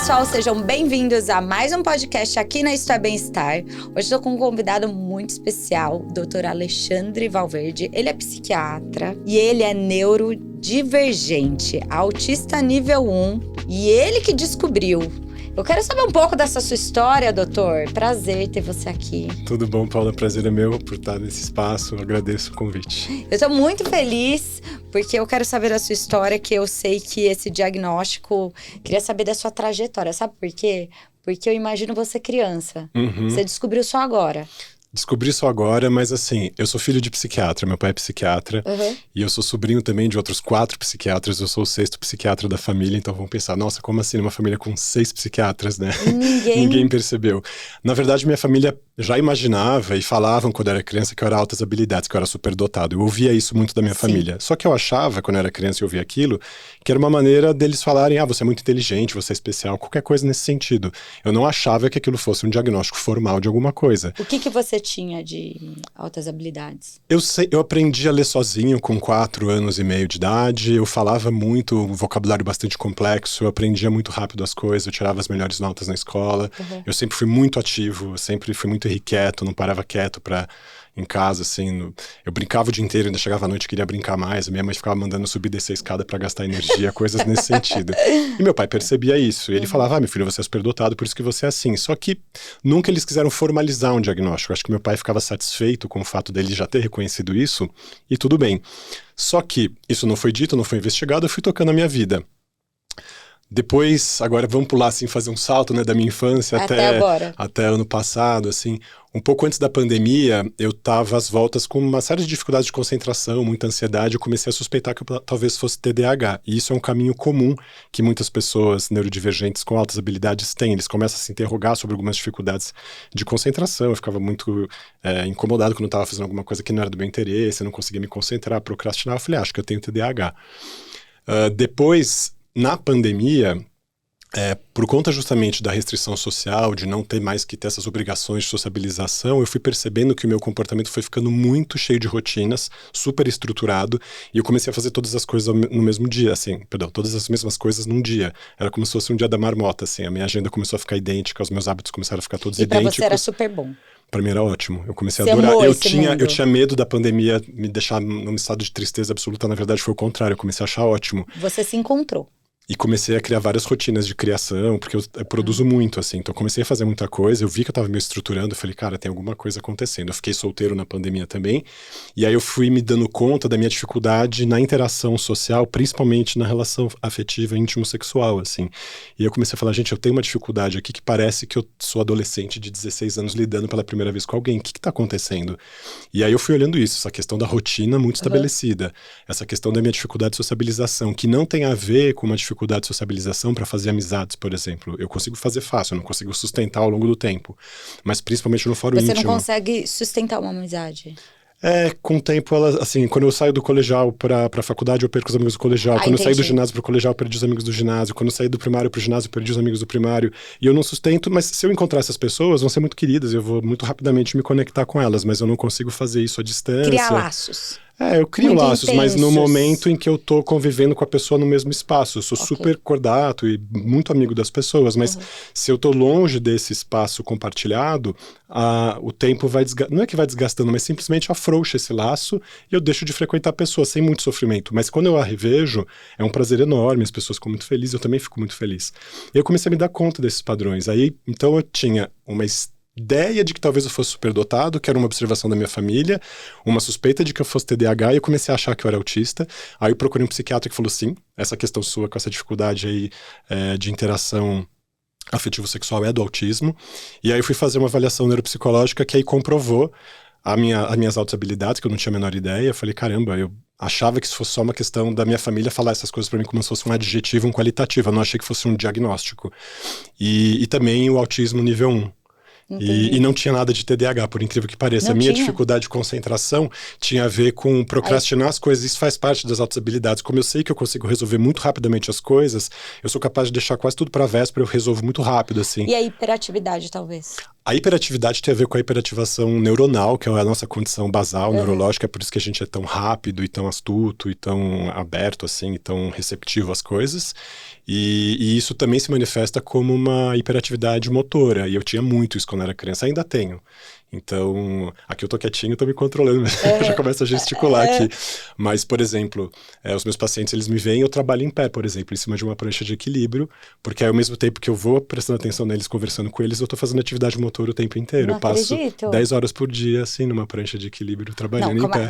pessoal, sejam bem-vindos a mais um podcast aqui na Isto é Bem-Estar. Hoje estou com um convidado muito especial, o Dr. Alexandre Valverde. Ele é psiquiatra e ele é neurodivergente, autista nível 1, e ele que descobriu. Eu quero saber um pouco dessa sua história, doutor. Prazer ter você aqui. Tudo bom, Paula? Prazer é meu por estar nesse espaço. Eu agradeço o convite. Eu estou muito feliz porque eu quero saber da sua história, que eu sei que esse diagnóstico... Queria saber da sua trajetória, sabe por quê? Porque eu imagino você criança. Você descobriu só agora. Descobri só agora, mas assim, eu sou filho de psiquiatra, meu pai é psiquiatra, e eu sou sobrinho também de outros 4 psiquiatras, eu sou o 6º psiquiatra da família, então vão pensar, nossa, como assim uma família com 6 psiquiatras, né? Ninguém percebeu. Na verdade, minha família já imaginava e falavam quando eu era criança que eu era altas habilidades, que eu era superdotado. Eu ouvia isso muito da minha família. Só que eu achava, quando eu era criança e ouvia aquilo, que era uma maneira deles falarem, você é muito inteligente, você é especial, qualquer coisa nesse sentido. Eu não achava que aquilo fosse um diagnóstico formal de alguma coisa. O que você tinha de altas habilidades? Eu aprendi a ler sozinho com 4 anos e meio de idade, eu falava muito, um vocabulário bastante complexo, eu aprendia muito rápido as coisas, eu tirava as melhores notas na escola, eu sempre fui muito ativo, sempre fui muito irrequieto, não parava quieto em casa, assim, eu brincava o dia inteiro, ainda chegava à noite e queria brincar mais, a minha mãe ficava mandando subir e descer a escada pra gastar energia, coisas nesse sentido. E meu pai percebia isso, e ele falava, meu filho, você é superdotado, por isso que você é assim. Só que nunca eles quiseram formalizar um diagnóstico, acho que meu pai ficava satisfeito com o fato dele já ter reconhecido isso, e tudo bem. Só que isso não foi dito, não foi investigado, eu fui tocando a minha vida. Depois, agora vamos pular assim, fazer um salto, né, da minha infância até ano passado, assim, um pouco antes da pandemia, eu tava às voltas com uma série de dificuldades de concentração, muita ansiedade, eu comecei a suspeitar que eu talvez fosse TDAH, e isso é um caminho comum que muitas pessoas neurodivergentes com altas habilidades têm, eles começam a se interrogar sobre algumas dificuldades de concentração, eu ficava muito incomodado quando eu tava fazendo alguma coisa que não era do meu interesse, eu não conseguia me concentrar, procrastinar, eu falei, acho que eu tenho TDAH. Depois, na pandemia, por conta justamente da restrição social, de não ter mais que ter essas obrigações de sociabilização, eu fui percebendo que o meu comportamento foi ficando muito cheio de rotinas, super estruturado, e eu comecei a fazer todas as coisas no mesmo dia, todas as mesmas coisas num dia. Era como se fosse um dia da marmota, assim, a minha agenda começou a ficar idêntica, os meus hábitos começaram a ficar todos idênticos. E pra você era super bom? Pra mim era ótimo, eu comecei a adorar. Eu tinha medo da pandemia me deixar num estado de tristeza absoluta, na verdade foi o contrário, eu comecei a achar ótimo. Você se encontrou. E comecei a criar várias rotinas de criação, porque eu produzo muito, assim. Então, comecei a fazer muita coisa, eu vi que eu tava me estruturando, eu falei, cara, tem alguma coisa acontecendo. Eu fiquei solteiro na pandemia também, e aí eu fui me dando conta da minha dificuldade na interação social, principalmente na relação afetiva íntimo-sexual, assim. E eu comecei a falar, gente, eu tenho uma dificuldade aqui que parece que eu sou adolescente de 16 anos lidando pela primeira vez com alguém. O que tá acontecendo? E aí eu fui olhando isso, essa questão da rotina muito estabelecida, essa questão da minha dificuldade de sociabilização, que não tem a ver com uma dificuldade de sociabilização para fazer amizades, por exemplo. Eu consigo fazer fácil, eu não consigo sustentar ao longo do tempo. Mas principalmente no fórum íntimo. Você não consegue sustentar uma amizade? Com o tempo, assim, quando eu saio do colegial pra faculdade, eu perco os amigos do colegial. Quando eu saio do ginásio pro colegial, eu perdi os amigos do ginásio. Quando eu saí do primário pro ginásio, eu perdi os amigos do primário. E eu não sustento, mas se eu encontrar essas pessoas, vão ser muito queridas, eu vou muito rapidamente me conectar com elas, mas eu não consigo fazer isso à distância. Criar laços. Eu crio muito laços, intensos. Mas no momento em que eu tô convivendo com a pessoa no mesmo espaço. Eu sou super cordato e muito amigo das pessoas, mas se eu tô longe desse espaço compartilhado, o tempo vai desgastando. Não é que vai desgastando, mas simplesmente afrouxa esse laço e eu deixo de frequentar a pessoa sem muito sofrimento. Mas quando eu a revejo, é um prazer enorme, as pessoas ficam muito felizes, eu também fico muito feliz. E eu comecei a me dar conta desses padrões. Aí, então eu tinha uma ideia de que talvez eu fosse superdotado, que era uma observação da minha família, uma suspeita de que eu fosse TDAH, e eu comecei a achar que eu era autista. Aí eu procurei um psiquiatra que falou, sim, essa questão sua com essa dificuldade aí de interação afetivo-sexual é do autismo. E aí eu fui fazer uma avaliação neuropsicológica que aí comprovou as minhas altas habilidades, que eu não tinha a menor ideia. Eu falei, caramba, eu achava que isso fosse só uma questão da minha família falar essas coisas pra mim como se fosse um adjetivo, um qualitativo. Eu não achei que fosse um diagnóstico. E também o autismo nível 1. E não tinha nada de TDAH, por incrível que pareça. A minha dificuldade de concentração tinha a ver com procrastinar as coisas. Isso faz parte das altas habilidades. Como eu sei que eu consigo resolver muito rapidamente as coisas, eu sou capaz de deixar quase tudo pra véspera, eu resolvo muito rápido, assim. E a hiperatividade, talvez? A hiperatividade tem a ver com a hiperativação neuronal, que é a nossa condição basal neurológica, é por isso que a gente é tão rápido e tão astuto e tão aberto, assim, e tão receptivo às coisas. E isso também se manifesta como uma hiperatividade motora. E eu tinha muito isso quando era criança, ainda tenho. Então, aqui eu tô quietinho, tô me controlando, já começo a gesticular aqui. Mas, por exemplo, os meus pacientes, eles me veem, eu trabalho em pé, por exemplo, em cima de uma prancha de equilíbrio, porque aí ao mesmo tempo que eu vou prestando atenção neles, conversando com eles, eu tô fazendo atividade motora o tempo inteiro. Não eu passo acredito. 10 horas por dia, assim, numa prancha de equilíbrio, trabalhando em pé.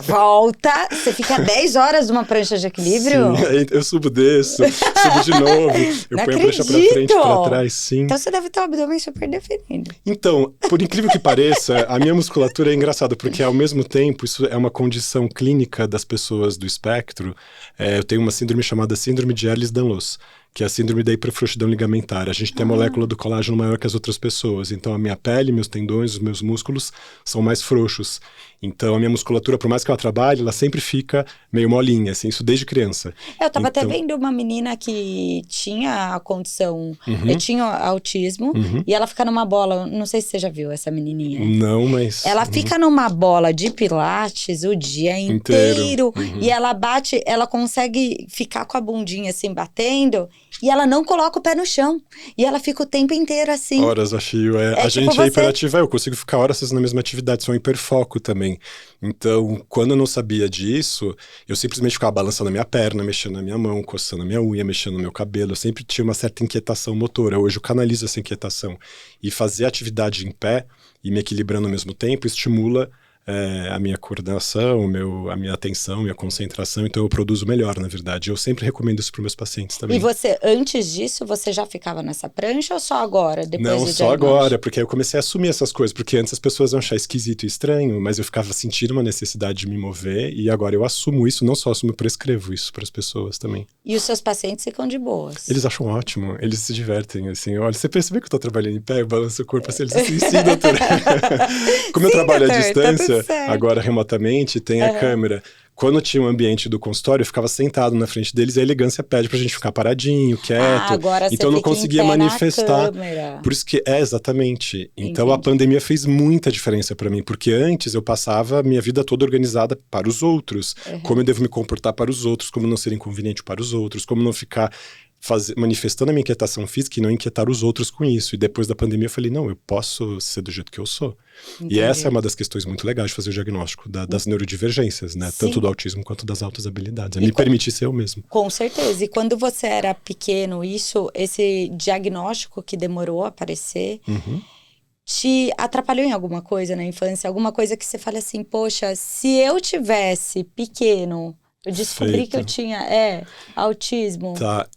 Volta! Você fica 10 horas numa prancha de equilíbrio? Sim, aí eu subo, desço, subo de novo, eu ponho a prancha pra frente, pra trás, sim. Então você deve ter um abdômen super definido. Então, por incrível que pareça, a minha musculatura é engraçada, porque ao mesmo tempo, isso é uma condição clínica das pessoas do espectro. Eu tenho uma síndrome chamada síndrome de Ehlers-Danlos, que é a síndrome da hiperfrouxidão ligamentar. A gente tem a molécula do colágeno maior que as outras pessoas. Então, a minha pele, meus tendões, os meus músculos são mais frouxos. Então, a minha musculatura, por mais que ela trabalhe, ela sempre fica meio molinha, assim, isso desde criança. Eu tava até vendo uma menina que tinha a condição, tinha autismo, e ela fica numa bola, não sei se você já viu essa menininha. Não, mas... Ela fica numa bola de pilates o dia inteiro, e ela bate, ela consegue ficar com a bundinha assim, batendo, e ela não coloca o pé no chão. E ela fica o tempo inteiro assim. Horas a fio, a tipo gente é hiperativa, eu consigo ficar horas na mesma atividade, sou um hiperfoco também. Então, quando eu não sabia disso, eu simplesmente ficava balançando a minha perna, mexendo na minha mão, coçando a minha unha, mexendo no meu cabelo. Eu sempre tinha uma certa inquietação motora. Hoje eu canalizo essa inquietação. E fazer atividade em pé e me equilibrando ao mesmo tempo estimula a minha coordenação, a minha atenção, minha concentração, então eu produzo melhor, na verdade. Eu sempre recomendo isso para os meus pacientes também. E você, antes disso, você já ficava nessa prancha ou só agora? Não, só agora, porque aí eu comecei a assumir essas coisas, porque antes as pessoas iam achar esquisito e estranho, mas eu ficava sentindo uma necessidade de me mover, e agora eu assumo isso, não só assumo, eu prescrevo isso para as pessoas também. E os seus pacientes ficam de boas? Eles acham ótimo, eles se divertem, assim, olha, você percebeu que eu tô trabalhando em pé, eu balanço o corpo assim, eles dizem, sim, doutora. Como eu trabalho à distância, agora remotamente, tem a câmera. Quando tinha um ambiente do consultório, eu ficava sentado na frente deles e a elegância pede pra gente ficar paradinho, quieto. Agora então eu não conseguia manifestar. câmera. Por isso que exatamente. Então a pandemia fez muita diferença pra mim, porque antes eu passava a minha vida toda organizada para os outros. Como eu devo me comportar para os outros, como não ser inconveniente para os outros, como não ficar manifestando a minha inquietação física e não inquietar os outros com isso. E depois da pandemia eu falei, não, eu posso ser do jeito que eu sou. Entendi. E essa é uma das questões muito legais de fazer o diagnóstico das neurodivergências, né? Sim. Tanto do autismo quanto das altas habilidades. É me permitir ser eu mesmo. Com certeza. E quando você era pequeno, esse diagnóstico que demorou a aparecer, te atrapalhou em alguma coisa na infância? Alguma coisa que você fala assim, poxa, se eu tivesse pequeno, eu descobri que eu tinha autismo. Tá.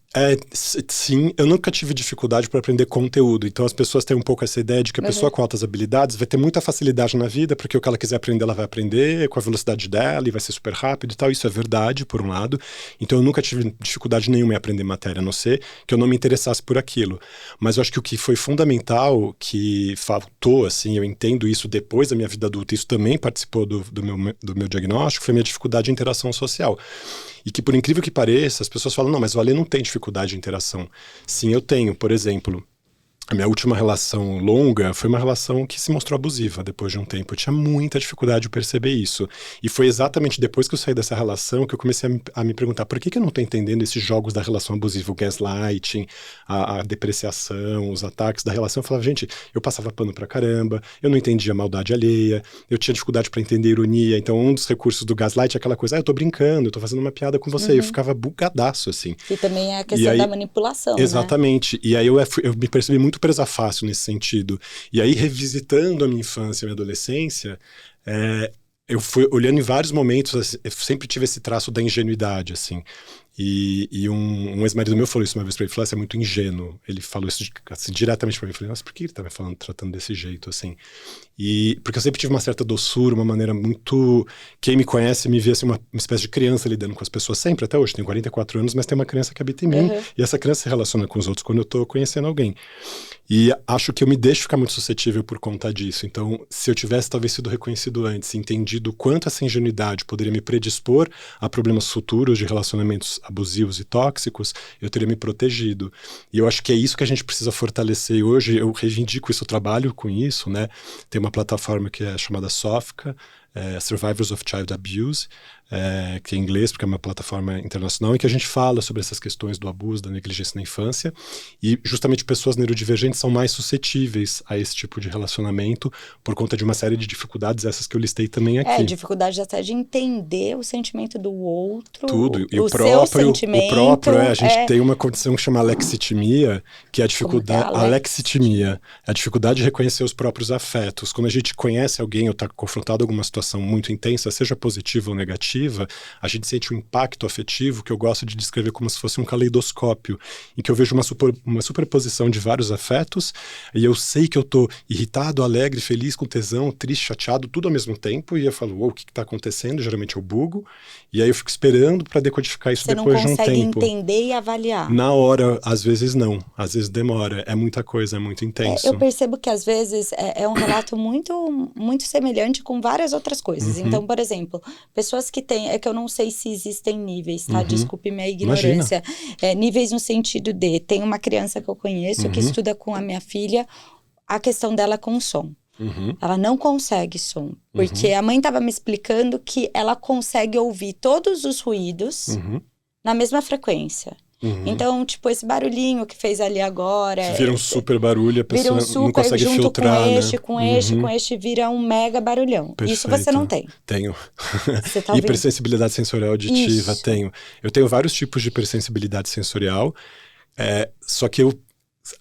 Sim, eu nunca tive dificuldade para aprender conteúdo, então as pessoas têm um pouco essa ideia de que a pessoa com altas habilidades vai ter muita facilidade na vida, porque o que ela quiser aprender, ela vai aprender com a velocidade dela e vai ser super rápido e tal. Isso é verdade, por um lado. Então eu nunca tive dificuldade nenhuma em aprender matéria, a não ser que eu não me interessasse por aquilo. Mas eu acho que o que foi fundamental, que faltou, assim, eu entendo isso depois da minha vida adulta, isso também participou do meu diagnóstico, foi a minha dificuldade de interação social. E que, por incrível que pareça, as pessoas falam, não, mas o Alê não tem dificuldade de interação. Sim, eu tenho. Por exemplo, a minha última relação longa foi uma relação que se mostrou abusiva depois de um tempo. Eu tinha muita dificuldade de perceber isso. E foi exatamente depois que eu saí dessa relação que eu comecei a me perguntar por que eu não estou entendendo esses jogos da relação abusiva, o gaslighting, a depreciação, os ataques da relação. Eu falava, gente, eu passava pano pra caramba, eu não entendia a maldade alheia, eu tinha dificuldade para entender a ironia. Então, um dos recursos do gaslight é aquela coisa, eu tô brincando, eu tô fazendo uma piada com você. Eu ficava bugadaço, assim. E também é a questão da manipulação, exatamente. Né? E aí eu me percebi muito presa fácil nesse sentido. E aí, revisitando a minha infância e minha adolescência, eu fui olhando em vários momentos, eu sempre tive esse traço da ingenuidade, assim. E um ex-marido meu falou isso uma vez pra ele, falou, você é muito ingênuo. Ele falou isso assim, diretamente pra mim. Eu falei, nossa, por que ele tá me tratando desse jeito, assim? Porque eu sempre tive uma certa doçura, uma maneira muito... Quem me conhece me vê assim, uma espécie de criança lidando com as pessoas sempre, até hoje. Tenho 44 anos, mas tem uma criança que habita em mim. E essa criança se relaciona com os outros quando eu tô conhecendo alguém. E acho que eu me deixo ficar muito suscetível por conta disso. Então, se eu tivesse talvez sido reconhecido antes, entendido quanto essa ingenuidade poderia me predispor a problemas futuros de relacionamentos abusivos e tóxicos, eu teria me protegido. E eu acho que é isso que a gente precisa fortalecer. E hoje eu reivindico isso, eu trabalho com isso, né? Tem uma plataforma que é chamada SOFCA, Survivors of Child Abuse, que é em inglês, porque é uma plataforma internacional, em que a gente fala sobre essas questões do abuso, da negligência na infância, e justamente pessoas neurodivergentes são mais suscetíveis a esse tipo de relacionamento por conta de uma série de dificuldades, essas que eu listei também aqui. Dificuldade até de entender o sentimento do outro, Tudo. E o seu sentimento. A gente tem uma condição que chama alexitimia, que é a dificuldade... Alexitimia. É a dificuldade de reconhecer os próprios afetos. Quando a gente conhece alguém ou está confrontado a alguma situação muito intensa, seja positiva ou negativa, a gente sente um impacto afetivo que eu gosto de descrever como se fosse um caleidoscópio, em que eu vejo uma superposição de vários afetos, e eu sei que eu tô irritado, alegre, feliz, com tesão, triste, chateado, tudo ao mesmo tempo, e eu falo, o que tá acontecendo? Geralmente eu bugo, e aí eu fico esperando para decodificar isso depois de um tempo. Você não consegue entender e avaliar. Na hora, às vezes não, às vezes demora, é muita coisa, é muito intenso. Eu percebo que às vezes é um relato muito, muito semelhante com várias outras coisas. Então, por exemplo, pessoas que têm, que eu não sei se existem níveis, tá? Desculpe minha ignorância. Níveis no sentido de, tem uma criança que eu conheço que estuda com a minha filha, a questão dela com o som. Ela não consegue som, porque a mãe estava me explicando que ela consegue ouvir todos os ruídos na mesma frequência. Então, tipo, esse barulhinho que fez ali agora... Vira um super barulho, a pessoa não consegue filtrar, com este, vira um mega barulhão. Perfeito. Isso você não tem. Tenho. Você tá hipersensibilidade sensorial auditiva, tenho. Eu tenho vários tipos de hipersensibilidade sensorial, só que eu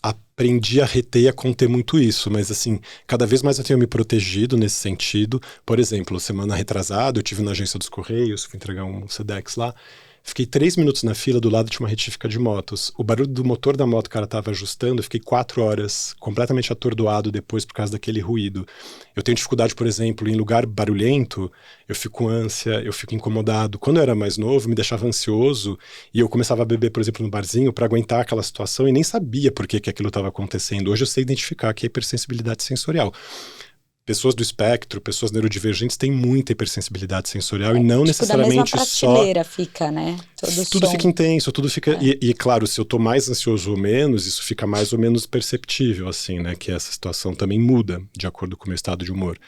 aprendi a reter e a conter muito isso, mas assim, cada vez mais eu tenho me protegido nesse sentido. Por exemplo, semana retrasada, eu tive na agência dos Correios, fui entregar um Sedex lá, fiquei 3 minutos na fila, do lado tinha uma retífica de motos. O barulho do motor da moto que o cara tava ajustando, eu fiquei 4 horas completamente atordoado depois por causa daquele ruído. Eu tenho dificuldade, por exemplo, em lugar barulhento, eu fico com ânsia, eu fico incomodado. Quando eu era mais novo, me deixava ansioso e eu começava a beber, por exemplo, no barzinho para aguentar aquela situação e nem sabia por que aquilo estava acontecendo. Hoje eu sei identificar que é hipersensibilidade sensorial. Pessoas do espectro, pessoas neurodivergentes têm muita hipersensibilidade sensorial e não necessariamente da mesma prateleira fica, né? Tudo fica intenso, tudo fica... E claro, se eu tô mais ansioso ou menos, isso fica mais ou menos perceptível, assim, né? Que essa situação também muda de acordo com o meu estado de humor.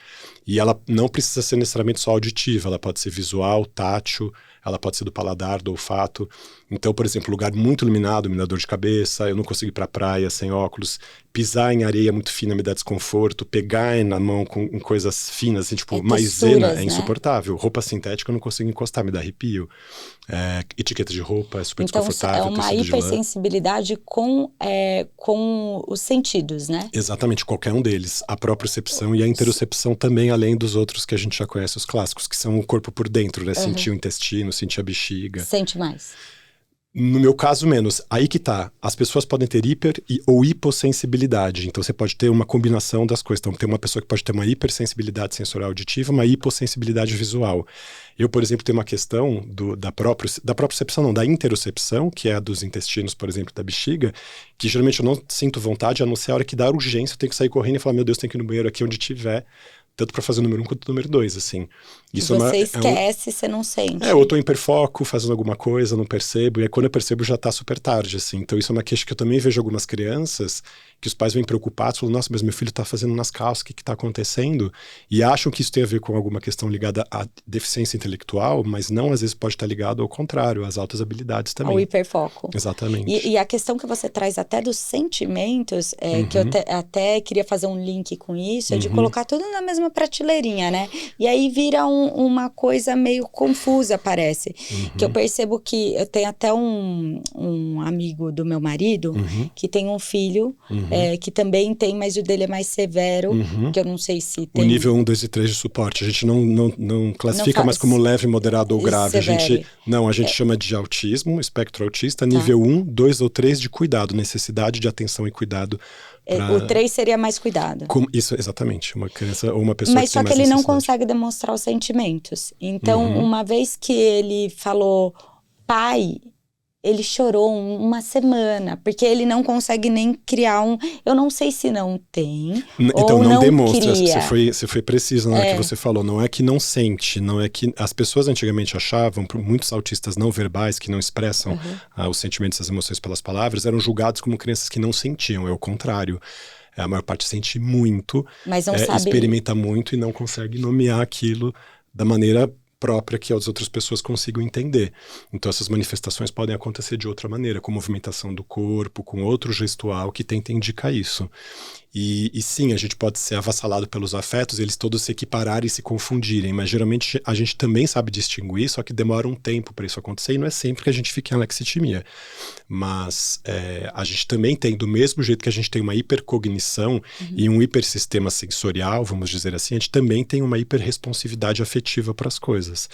E ela não precisa ser necessariamente só auditiva, ela pode ser visual, tátil, ela pode ser do paladar, do olfato. Então, por exemplo, lugar muito iluminado me dá dor de cabeça, eu não consigo ir pra praia sem óculos, pisar em areia muito fina me dá desconforto, pegar na mão com coisas finas, assim, tipo maisena, é insuportável. Roupa sintética eu não consigo encostar, me dá arrepio. Etiqueta de roupa é super desconfortável. Então, é uma hipersensibilidade com os sentidos, né? Exatamente, qualquer um deles. A propriocepção e a interocepção também, além dos outros que a gente já conhece, os clássicos, que são o corpo por dentro, né? Sentir o intestino, sentir a bexiga. Sente mais. No meu caso, menos. Aí que tá. As pessoas podem ter ou hipossensibilidade. Então, você pode ter uma combinação das coisas. Então, tem uma pessoa que pode ter uma hipersensibilidade sensorial auditiva, uma hipossensibilidade visual. Eu, por exemplo, tenho uma questão da propriocepção, não, da interocepção, que é a dos intestinos, por exemplo, da bexiga, que geralmente eu não sinto vontade, a não ser a hora que dá urgência, eu tenho que sair correndo e falar, meu Deus, tenho que ir no banheiro aqui onde tiver. Tanto para fazer o número 1 quanto o número 2, assim. Isso você esquece, você não sente. Ou eu tô em hiperfoco, fazendo alguma coisa, não percebo, e aí quando eu percebo já tá super tarde, assim. Então isso é uma queixa que eu também vejo algumas crianças, que os pais vêm preocupados, falam, nossa, mas meu filho tá fazendo nas calças, o que tá acontecendo? E acham que isso tem a ver com alguma questão ligada à deficiência intelectual, mas não, às vezes pode estar ligado ao contrário, às altas habilidades também. Ao hiperfoco. Exatamente. E a questão que você traz até dos sentimentos, que eu até queria fazer um link com isso, é de colocar tudo na mesma prateleirinha, né? E aí vira uma coisa meio confusa, parece. Que eu percebo que eu tenho até um amigo do meu marido que tem um filho que também tem, mas o dele é mais severo, que eu não sei se tem... O nível 1, 2 e 3 de suporte, a gente não classifica mais como leve, moderado ou grave. A gente chama de autismo, espectro autista, nível 1, 2 ou 3 de cuidado, necessidade de atenção e cuidado. O 3 seria mais cuidado. Isso, exatamente. Uma criança ou uma pessoa mas que tem mais só que ele não necessidade. consegue demonstrar os sentimentos. Então, uma vez que ele falou pai, ele chorou uma semana, porque ele não consegue nem criar eu não sei se não tem, Então, ou não não demonstra, cria. você foi preciso na hora que você falou, não é que não sente, não é que as pessoas antigamente achavam, muitos autistas não verbais que não expressam os sentimentos e as emoções pelas palavras, eram julgados como crianças que não sentiam, é o contrário. A maior parte sente muito, mas não sabe... experimenta muito e não consegue nomear aquilo da maneira própria que as outras pessoas consigam entender. Então essas manifestações podem acontecer de outra maneira, com movimentação do corpo, com outro gestual que tenta indicar isso. E sim, a gente pode ser avassalado pelos afetos, eles todos se equipararem e se confundirem, mas geralmente a gente também sabe distinguir, só que demora um tempo para isso acontecer e não é sempre que a gente fica em alexitimia. Mas a gente também tem, do mesmo jeito que a gente tem uma hipercognição e um hipersistema sensorial, vamos dizer assim, a gente também tem uma hiperresponsividade afetiva para as coisas.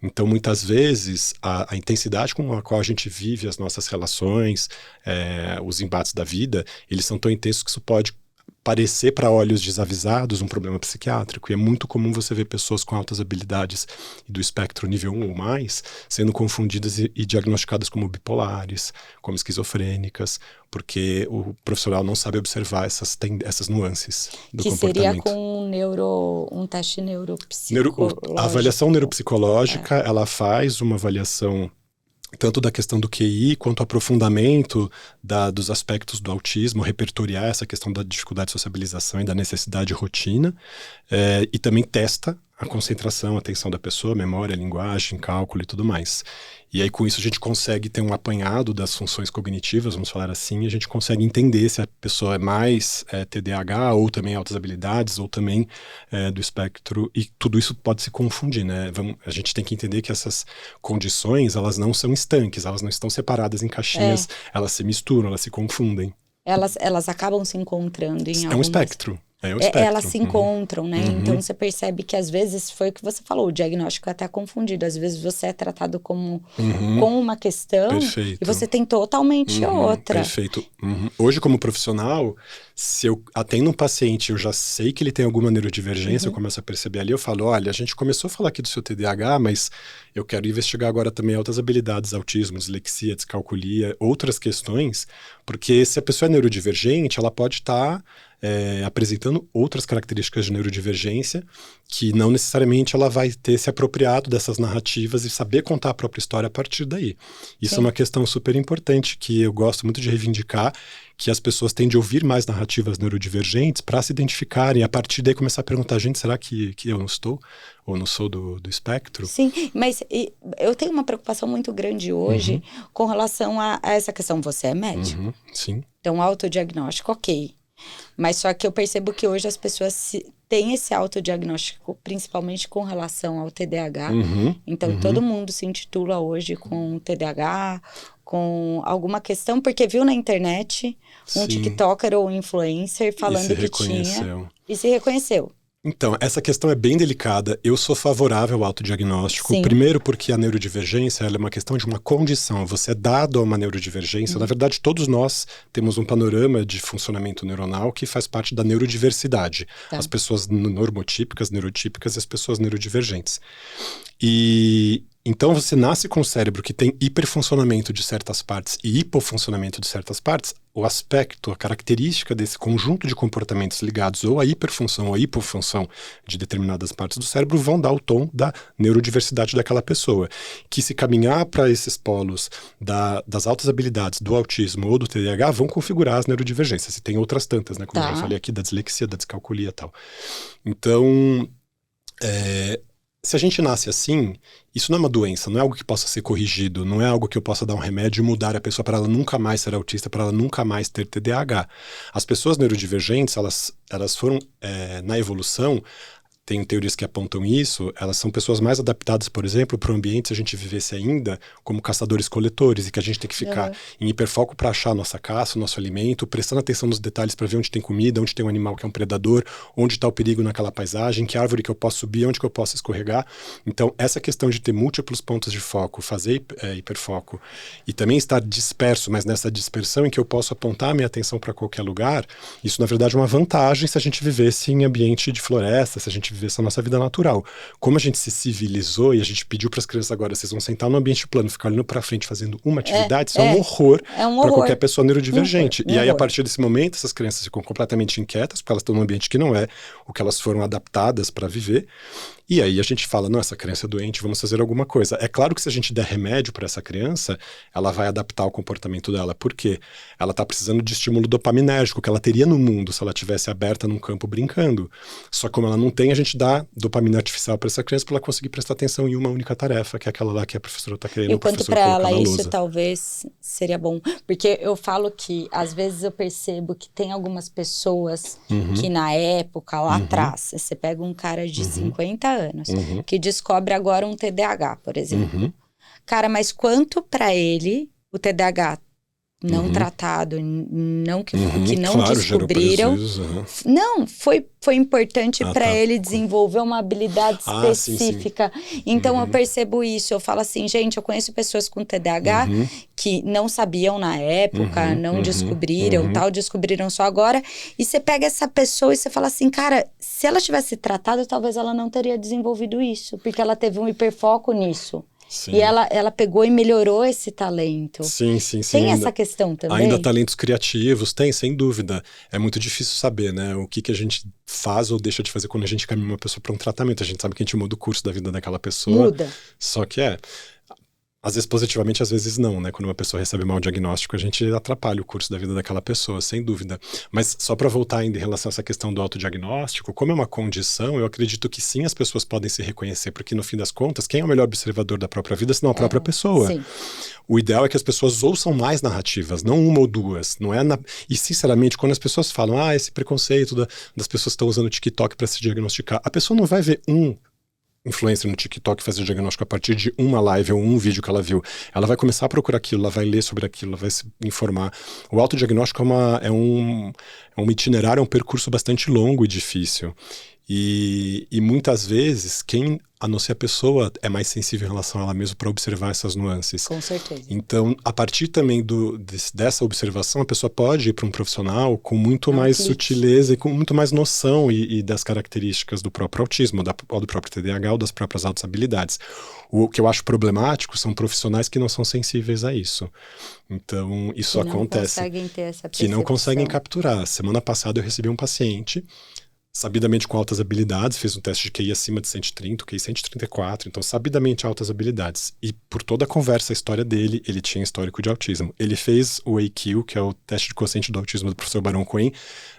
Então, muitas vezes, a intensidade com a qual a gente vive as nossas relações, os embates da vida, eles são tão intensos que isso pode parecer para olhos desavisados um problema psiquiátrico. E é muito comum você ver pessoas com altas habilidades do espectro nível 1 ou mais sendo confundidas e diagnosticadas como bipolares, como esquizofrênicas, porque o profissional não sabe observar essas nuances do comportamento. Que seria com um teste neuropsicológico. A avaliação neuropsicológica, ela faz uma avaliação tanto da questão do QI, quanto o aprofundamento dos aspectos do autismo, repertoriar essa questão da dificuldade de sociabilização e da necessidade de rotina, e também testa a concentração, a atenção da pessoa, memória, linguagem, cálculo e tudo mais. E aí com isso a gente consegue ter um apanhado das funções cognitivas, vamos falar assim, e a gente consegue entender se a pessoa é mais TDAH, ou também altas habilidades, ou também do espectro, e tudo isso pode se confundir, né? A gente tem que entender que essas condições, elas não são estanques, elas não estão separadas em caixinhas, elas se misturam, elas se confundem. Elas acabam se encontrando em algumas... É um espectro. Elas se encontram, né? Então você percebe que às vezes foi o que você falou, o diagnóstico é até confundido. Às vezes você é tratado com uma questão e você tem totalmente outra. Perfeito. Hoje, como profissional, se eu atendo um paciente, eu já sei que ele tem alguma neurodivergência, eu começo a perceber ali, eu falo, olha, a gente começou a falar aqui do seu TDAH, mas eu quero investigar agora também altas habilidades, autismo, dislexia, descalculia, outras questões, porque se a pessoa é neurodivergente, ela pode estar apresentando outras características de neurodivergência que não necessariamente ela vai ter se apropriado dessas narrativas e saber contar a própria história a partir daí. Isso é uma questão super importante que eu gosto muito de reivindicar, que as pessoas têm de ouvir mais narrativas neurodivergentes para se identificarem e a partir daí começar a perguntar, gente, será que eu não estou? Ou não sou do espectro? Sim, mas eu tenho uma preocupação muito grande hoje com relação a essa questão. Você é médico? Sim. Então, autodiagnóstico, ok. Mas só que eu percebo que hoje as pessoas têm esse autodiagnóstico, principalmente com relação ao TDAH. Então, todo mundo se intitula hoje com TDAH, com alguma questão, porque viu na internet um TikToker ou um influencer falando que tinha e se reconheceu. Então, essa questão é bem delicada. Eu sou favorável ao autodiagnóstico. Primeiro porque a neurodivergência ela é uma questão de uma condição. Você é dado a uma neurodivergência. Na verdade, todos nós temos um panorama de funcionamento neuronal que faz parte da neurodiversidade. As pessoas normotípicas, neurotípicas e as pessoas neurodivergentes. E então você nasce com um cérebro que tem hiperfuncionamento de certas partes e hipofuncionamento de certas partes. O aspecto, a característica desse conjunto de comportamentos ligados ou à hiperfunção ou à hipofunção de determinadas partes do cérebro vão dar o tom da neurodiversidade daquela pessoa. Que se caminhar para esses polos das altas habilidades do autismo ou do TDAH vão configurar as neurodivergências. E tem outras tantas, né? Como eu falei aqui, da dislexia, da descalculia e tal. Então, se a gente nasce assim, isso não é uma doença, não é algo que possa ser corrigido, não é algo que eu possa dar um remédio e mudar a pessoa para ela nunca mais ser autista, para ela nunca mais ter TDAH. As pessoas neurodivergentes, elas foram, na evolução, tem teorias que apontam isso, elas são pessoas mais adaptadas, por exemplo, para o ambiente se a gente vivesse ainda como caçadores-coletores e que a gente tem que ficar em hiperfoco para achar a nossa caça, o nosso alimento, prestando atenção nos detalhes para ver onde tem comida, onde tem um animal que é um predador, onde está o perigo naquela paisagem, que árvore que eu posso subir, onde que eu posso escorregar. Então, essa questão de ter múltiplos pontos de foco, fazer hiperfoco e também estar disperso, mas nessa dispersão em que eu posso apontar a minha atenção para qualquer lugar, isso na verdade é uma vantagem se a gente vivesse em ambiente de floresta, se a gente gente viver essa nossa vida natural. Como a gente se civilizou e a gente pediu para as crianças agora, vocês vão sentar no ambiente plano, ficar olhando para frente fazendo uma atividade, isso é um horror para qualquer pessoa neurodivergente. E aí, a partir desse momento, essas crianças ficam completamente inquietas, porque elas estão num ambiente que não é o que elas foram adaptadas para viver. E aí a gente fala, não, essa criança é doente, vamos fazer alguma coisa. É claro que se a gente der remédio para essa criança, ela vai adaptar o comportamento dela. Por quê? Ela está precisando de estímulo dopaminérgico que ela teria no mundo se ela estivesse aberta num campo brincando. Só que como ela não tem, a gente dá dopamina artificial para essa criança para ela conseguir prestar atenção em uma única tarefa, que é aquela lá que a professora está querendo. E quanto para ela isso talvez seria bom. Porque eu falo que às vezes eu percebo que tem algumas pessoas que na época, lá atrás, você pega um cara de 50 anos, que descobre agora um TDAH, por exemplo. Cara, mas quanto para ele o TDAH não tratado, não que não descobriram. Não, foi importante para ele desenvolver uma habilidade específica. Sim. Então eu percebo isso, eu falo assim, gente, eu conheço pessoas com TDAH que não sabiam na época, não descobriram, descobriram só agora, e você pega essa pessoa e você fala assim, cara, se ela tivesse tratado, talvez ela não teria desenvolvido isso, porque ela teve um hiperfoco nisso. Sim. E ela pegou e melhorou esse talento. Sim. Tem essa questão também? Ainda talentos criativos, tem, sem dúvida. É muito difícil saber, né? O que a gente faz ou deixa de fazer quando a gente caminha uma pessoa para um tratamento. A gente sabe que a gente muda o curso da vida daquela pessoa. Muda. Só que às vezes positivamente, às vezes não, né? Quando uma pessoa recebe mau diagnóstico, a gente atrapalha o curso da vida daquela pessoa, sem dúvida. Mas só para voltar ainda em relação a essa questão do autodiagnóstico, como é uma condição, eu acredito que sim, as pessoas podem se reconhecer, porque no fim das contas, quem é o melhor observador da própria vida, senão a própria pessoa? Sim. O ideal é que as pessoas ouçam mais narrativas, não uma ou duas. Não é E, sinceramente, quando as pessoas falam, esse preconceito das pessoas que estão usando o TikTok para se diagnosticar, a pessoa não vai ver influencer no TikTok fazer diagnóstico a partir de uma live ou um vídeo que ela viu. Ela vai começar a procurar aquilo, ela vai ler sobre aquilo, ela vai se informar. O autodiagnóstico é um itinerário, é um percurso bastante longo e difícil. E muitas vezes, a não ser a pessoa, é mais sensível em relação a ela mesma para observar essas nuances. Com certeza. Então, a partir também dessa observação, a pessoa pode ir para um profissional com muito mais sutileza e com muito mais noção e das características do próprio autismo, ou do próprio TDAH, ou das próprias altas habilidades. O que eu acho problemático são profissionais que não são sensíveis a isso. Então, isso acontece. Que não conseguem ter essa percepção. Que não conseguem capturar. Semana passada eu recebi um paciente sabidamente com altas habilidades, fez um teste de QI acima de 130, QI 134, então sabidamente altas habilidades. E por toda a conversa, a história dele, ele tinha histórico de autismo. Ele fez o AQ, que é o teste de quociente do autismo do professor Baron Cohen,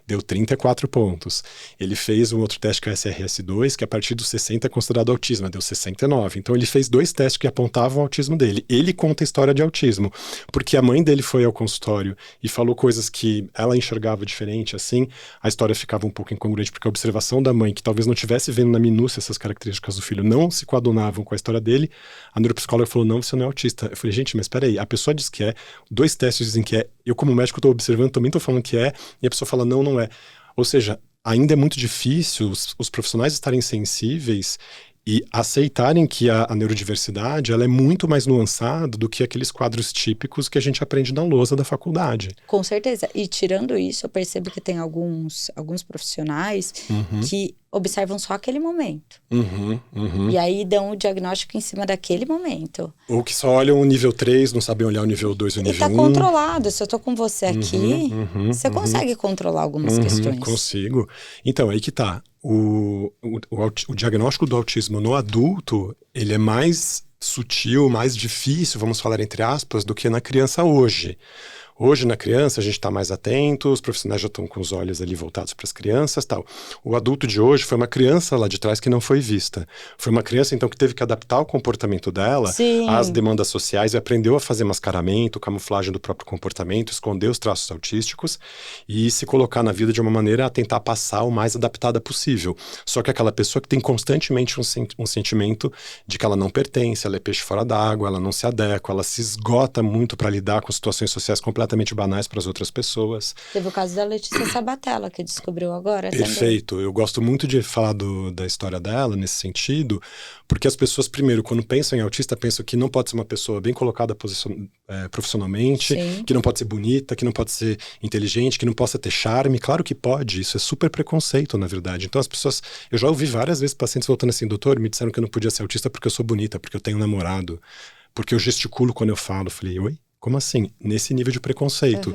deu 34 pontos. Ele fez um outro teste que é o SRS-2, que a partir dos 60 é considerado autismo, deu 69. Então ele fez 2 testes que apontavam o autismo dele. Ele conta a história de autismo, porque a mãe dele foi ao consultório e falou coisas que ela enxergava diferente, assim, a história ficava um pouco incongruente, porque a observação da mãe, que talvez não estivesse vendo na minúcia essas características do filho, não se coadunavam com a história dele, a neuropsicóloga falou, não, você não é autista. Eu falei, gente, mas peraí, a pessoa diz que é, 2 testes dizem que é, eu como médico estou observando, também estou falando que é, e a pessoa fala, não é. Ou seja, ainda é muito difícil os profissionais estarem sensíveis e aceitarem que a neurodiversidade ela é muito mais nuançada do que aqueles quadros típicos que a gente aprende na lousa da faculdade. Com certeza. E tirando isso, eu percebo que tem alguns profissionais que observam só aquele momento. E aí dão o diagnóstico em cima daquele momento. Ou que só olham o nível 3, não sabem olhar o nível 2 e o nível 1. E tá controlado. Se eu tô com você aqui, você consegue controlar algumas questões. Consigo. Então, aí que tá. O diagnóstico do autismo no adulto, ele é mais sutil, mais difícil, vamos falar entre aspas, do que na criança hoje. Hoje, na criança, a gente está mais atento, os profissionais já estão com os olhos ali voltados para as crianças, tal. O adulto de hoje foi uma criança lá de trás que não foi vista. Foi uma criança, então, que teve que adaptar o comportamento dela às demandas sociais e aprendeu a fazer mascaramento, camuflagem do próprio comportamento, esconder os traços autísticos e se colocar na vida de uma maneira a tentar passar o mais adaptada possível. Só que aquela pessoa que tem constantemente um sentimento de que ela não pertence, ela é peixe fora d'água, ela não se adequa, ela se esgota muito para lidar com situações sociais completamente completamente banais para as outras pessoas. Teve o caso da Letícia Sabatella, que descobriu agora Perfeito. também. Eu gosto muito de falar da história dela nesse sentido, porque as pessoas, primeiro, quando pensam em autista, pensam que não pode ser uma pessoa bem colocada profissionalmente, Sim. que não pode ser bonita, que não pode ser inteligente, que não possa ter charme. Claro que pode, isso é super preconceito, na verdade. Então as pessoas, eu já ouvi várias vezes pacientes voltando assim, doutor, me disseram que eu não podia ser autista porque eu sou bonita, porque eu tenho um namorado, porque eu gesticulo quando eu falo. Eu falei, oi? Como assim? Nesse nível de preconceito.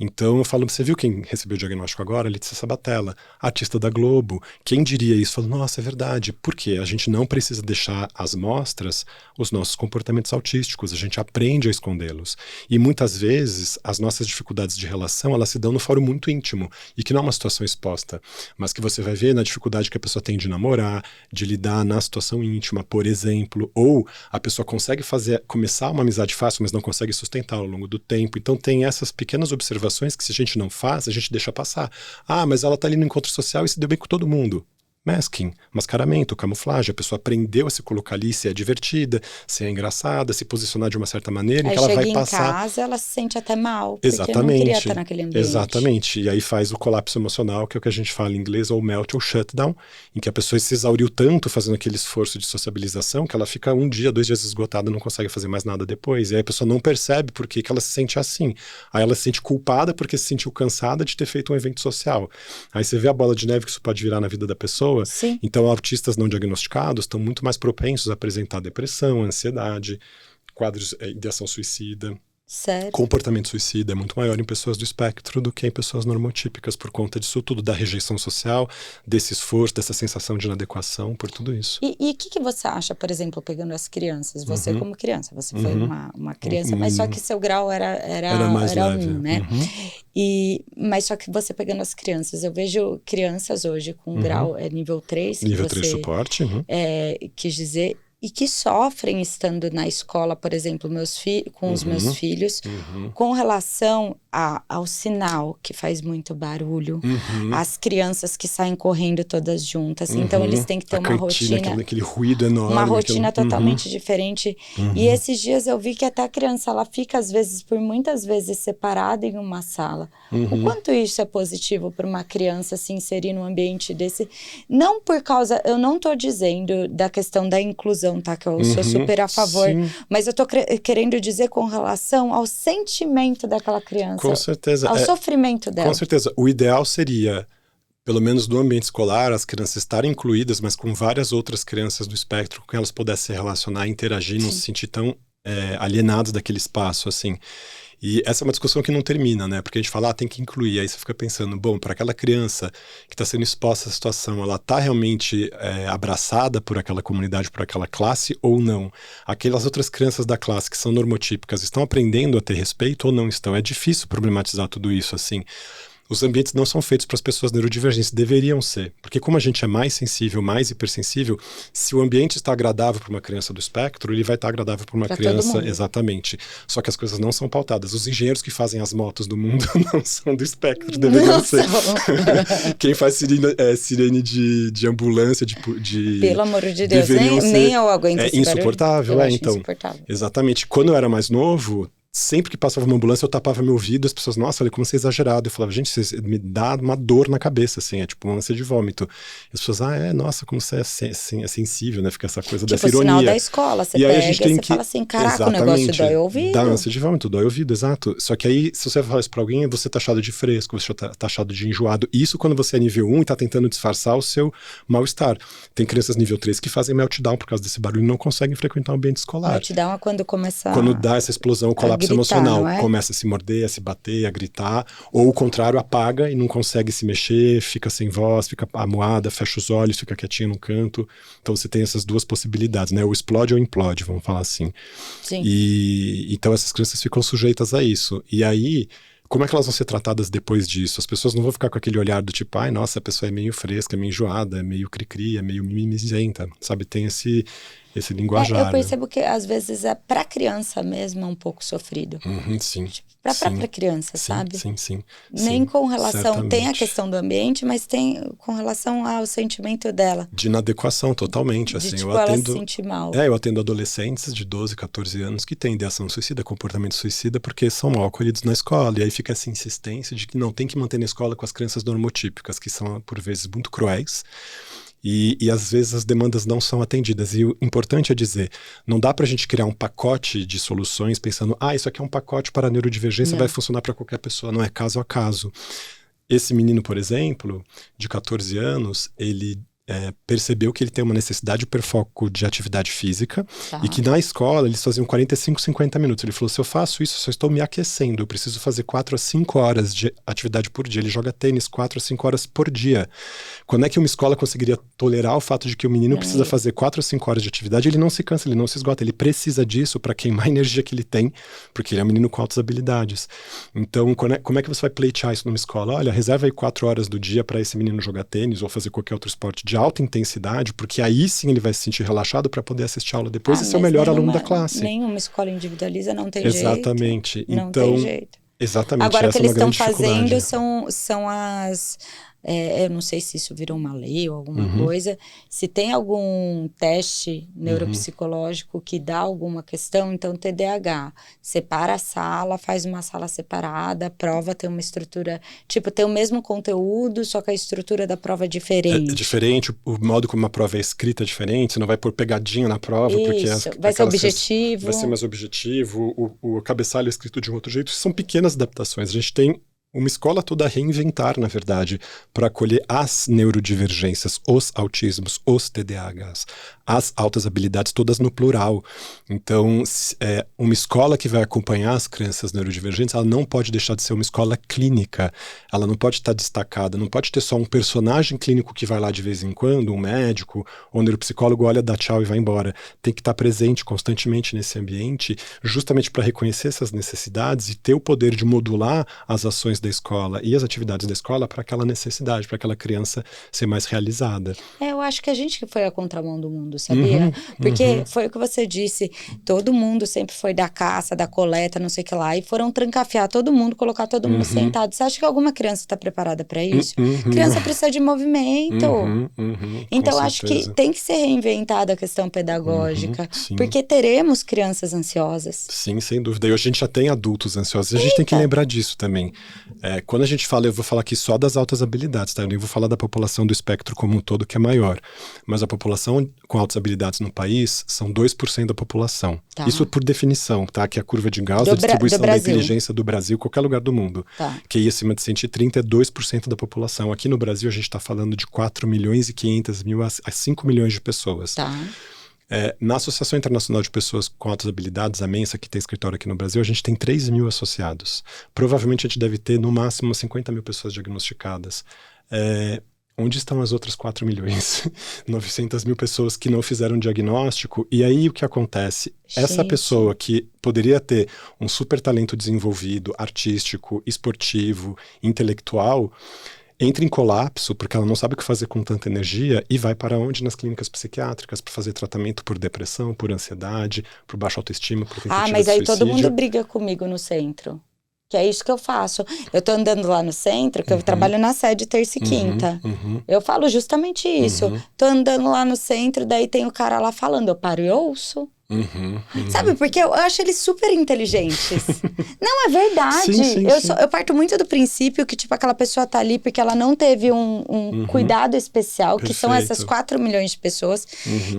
Então eu falo, você viu quem recebeu o diagnóstico agora? Letícia Sabatella, artista da Globo. Quem diria isso? Falo, nossa, é verdade. Por quê? A gente não precisa deixar às mostras os nossos comportamentos autísticos. A gente aprende a escondê-los. E muitas vezes as nossas dificuldades de relação, elas se dão no fórum muito íntimo. E que não é uma situação exposta. Mas que você vai ver na dificuldade que a pessoa tem de namorar, de lidar na situação íntima, por exemplo. Ou a pessoa consegue começar uma amizade fácil, mas não consegue sustentar ao longo do tempo. Então tem essas pequenas observações que se a gente não faz, a gente deixa passar. Ah, mas ela tá ali no encontro social e se deu bem com todo mundo. Masking, mascaramento, camuflagem. A pessoa aprendeu a se colocar ali, se é divertida, se é engraçada, se posicionar de uma certa maneira, em que ela vai passar... Aí chega em casa, ela se sente até mal, porque Exatamente. não queria estar naquele ambiente. Exatamente. E aí faz o colapso emocional, que é o que a gente fala em inglês, ou melt ou shutdown, em que a pessoa se exauriu tanto fazendo aquele esforço de sociabilização, que ela fica 1 dia, 2 dias esgotada, não consegue fazer mais nada depois. E aí a pessoa não percebe por que ela se sente assim. Aí ela se sente culpada porque se sentiu cansada de ter feito um evento social. Aí você vê a bola de neve que isso pode virar na vida da pessoa. Sim. Então, autistas não diagnosticados estão muito mais propensos a apresentar depressão, ansiedade, quadros de ideação suicida. Certo. Comportamento suicida é muito maior em pessoas do espectro do que em pessoas normotípicas, por conta disso tudo, da rejeição social, desse esforço, dessa sensação de inadequação, por tudo isso. E o que você acha, por exemplo, pegando as crianças? Você como criança, você foi uma criança, mas só que seu grau era mais leve. 1, né? Mas só que você pegando as crianças, eu vejo crianças hoje com grau nível 3. Nível 3 suporte. Quis dizer... E que sofrem estando na escola, por exemplo, com os meus filhos, com relação ao sinal, que faz muito barulho, as crianças que saem correndo todas juntas. Então, eles têm que ter uma rotina... Aquele ruído enorme. Uma rotina totalmente diferente. E esses dias eu vi que até a criança, ela fica, às vezes, por muitas vezes, separada em uma sala. O quanto isso é positivo para uma criança se inserir num ambiente desse? Não por causa... Eu não estou dizendo da questão da inclusão, tá? Que eu sou super a favor. Sim. Mas eu tô querendo dizer com relação ao sentimento daquela criança. Com certeza. Ao sofrimento dela. Com certeza. O ideal seria, pelo menos no ambiente escolar, as crianças estarem incluídas, mas com várias outras crianças do espectro, com que elas pudessem se relacionar, interagir, não se sentir tão alienados daquele espaço, assim. E essa é uma discussão que não termina, né? Porque a gente fala, tem que incluir. Aí você fica pensando, bom, para aquela criança que está sendo exposta à situação, ela está realmente abraçada por aquela comunidade, por aquela classe ou não? Aquelas outras crianças da classe que são normotípicas estão aprendendo a ter respeito ou não estão? É difícil problematizar tudo isso, assim. Os ambientes não são feitos para as pessoas neurodivergentes, deveriam ser. Porque como a gente é mais sensível, mais hipersensível, se o ambiente está agradável para uma criança do espectro, ele vai estar agradável para uma criança, exatamente. Só que as coisas não são pautadas. Os engenheiros que fazem as motos do mundo não são do espectro, deveriam ser. Quem faz sirene de ambulância, Pelo amor de Deus, nem eu aguento esse insuportável, então. Insuportável. Exatamente. Quando eu era mais novo, sempre que passava uma ambulância, eu tapava meu ouvido, as pessoas, nossa, olha como você é exagerado. Eu falava, gente, você me dá uma dor na cabeça, assim, é tipo uma ânsia de vômito. E as pessoas, nossa, como você é sensível, né? Fica essa coisa dessa ironia. Tipo, sinal da escola, você pega, você fala assim, caraca, o negócio dói o ouvido. Dá ânsia de vômito, dói o ouvido, exato. Só que aí, se você falar isso pra alguém, você tá achado de fresco, você tá achado de enjoado. Isso quando você é nível 1 e tá tentando disfarçar o seu mal-estar. Tem crianças nível 3 que fazem meltdown por causa desse barulho e não conseguem frequentar o ambiente escolar. Meltdown é quando começa... Quando dá essa explosão, o colapso emocional. Começa a se morder, a se bater, a gritar, ou o contrário, apaga e não consegue se mexer, fica sem voz, fica amuada, fecha os olhos, fica quietinha num canto. Então você tem essas duas possibilidades, né? Ou explode ou implode, vamos falar assim. Sim. E então essas crianças ficam sujeitas a isso. E aí, como é que elas vão ser tratadas depois disso? As pessoas não vão ficar com aquele olhar do tipo, nossa, a pessoa é meio fresca, é meio enjoada, é meio cri-cri, é meio mimizenta, sabe? Tem esse linguajar. Eu percebo que às vezes é pra criança mesmo um pouco sofrido. Sim. Pra própria criança, sim, sabe? Sim. Nem com relação... Certamente. Tem a questão do ambiente, mas tem com relação ao sentimento dela. De inadequação, totalmente. Assim, tipo, ela se sentir mal. Eu atendo adolescentes de 12, 14 anos que têm ideação suicida, comportamento suicida, porque são mal acolhidos na escola. E aí fica essa insistência de que não tem que manter na escola com as crianças normotípicas, que são, por vezes, muito cruéis. E às vezes as demandas não são atendidas. E o importante é dizer, não dá pra gente criar um pacote de soluções pensando, isso aqui é um pacote para neurodivergência, vai funcionar para qualquer pessoa. Não, é caso a caso. Esse menino, por exemplo, de 14 anos, ele percebeu que ele tem uma necessidade de hiperfoco de atividade física e que na escola eles faziam 45, 50 minutos. Ele falou, se eu faço isso, eu só estou me aquecendo. Eu preciso fazer 4 a 5 horas de atividade por dia. Ele joga tênis 4 a 5 horas por dia. Quando é que uma escola conseguiria tolerar o fato de que o menino precisa fazer 4 a 5 horas de atividade? Ele não se cansa, ele não se esgota. Ele precisa disso para queimar a energia que ele tem, porque ele é um menino com altas habilidades. Então, como é que você vai pleitear isso numa escola? Olha, reserva aí 4 horas do dia para esse menino jogar tênis ou fazer qualquer outro esporte de alta intensidade, porque aí sim ele vai se sentir relaxado para poder assistir a aula depois e ser o melhor aluno da classe. Nenhuma escola individualiza, não tem Exatamente. jeito. Não tem jeito. Exatamente. Agora, o que eles estão fazendo são as... eu não sei se isso virou uma lei ou alguma coisa. Se tem algum teste neuropsicológico que dá alguma questão, então TDAH. Separa a sala, faz uma sala separada, a prova tem uma estrutura... Tipo, tem o mesmo conteúdo, só que a estrutura da prova é diferente. É diferente, o modo como a prova é escrita é diferente, você não vai pôr pegadinha na prova, porque... vai ser objetivo. Vai ser mais objetivo, o cabeçalho é escrito de um outro jeito. São pequenas adaptações. A gente tem uma escola toda a reinventar, na verdade, para acolher as neurodivergências, os autismos, os TDAHs, as altas habilidades, todas no plural. Então, uma escola que vai acompanhar as crianças neurodivergentes, ela não pode deixar de ser uma escola clínica, ela não pode estar destacada, não pode ter só um personagem clínico que vai lá de vez em quando, um médico, ou um neuropsicólogo olha, dá tchau e vai embora. Tem que estar presente constantemente nesse ambiente, justamente para reconhecer essas necessidades e ter o poder de modular as ações da escola e as atividades da escola para aquela necessidade, para aquela criança ser mais realizada. Eu acho que a gente que foi a contramão do mundo, sabia? Porque foi o que você disse, todo mundo sempre foi da caça, da coleta, não sei o que lá, e foram trancafiar todo mundo, colocar todo mundo sentado. Você acha que alguma criança está preparada para isso? Criança precisa de movimento. Então, acho que tem que ser reinventada a questão pedagógica, porque teremos crianças ansiosas. Sim, sem dúvida. E hoje a gente já tem adultos ansiosos. A gente tem que lembrar disso também. Quando a gente fala, eu vou falar aqui só das altas habilidades, tá? Eu nem vou falar da população do espectro como um todo, que é maior. Mas a população com altas habilidades no país são 2% da população. Tá. Isso por definição, tá? Que é a curva de Gauss da distribuição da inteligência do Brasil, qualquer lugar do mundo. Tá. QI acima de 130 é 2% da população. Aqui no Brasil a gente está falando de 4 milhões e 500 mil a 5 milhões de pessoas. Tá. Na Associação Internacional de Pessoas com Altas Habilidades, a Mensa, que tem escritório aqui no Brasil, a gente tem 3 mil associados. Provavelmente a gente deve ter, no máximo, 50 mil pessoas diagnosticadas. Onde estão as outras 4 milhões? 900 mil pessoas que não fizeram diagnóstico. E aí o que acontece? Essa pessoa que poderia ter um super talento desenvolvido, artístico, esportivo, intelectual, entra em colapso porque ela não sabe o que fazer com tanta energia e vai para onde? Nas clínicas psiquiátricas para fazer tratamento por depressão, por ansiedade, por baixa autoestima, por tentativa de mas aí suicídio. todo mundo briga comigo no centro. Que é isso que eu faço. Eu tô andando lá no centro, que eu trabalho na sede terça e quinta. Eu falo justamente isso. Tô andando lá no centro, daí tem o cara lá falando, eu paro e ouço. Sabe, porque eu acho eles super inteligentes. Não, é verdade. Sim. Eu parto muito do princípio que, tipo, aquela pessoa tá ali porque ela não teve um cuidado especial, que são essas 4 milhões de pessoas.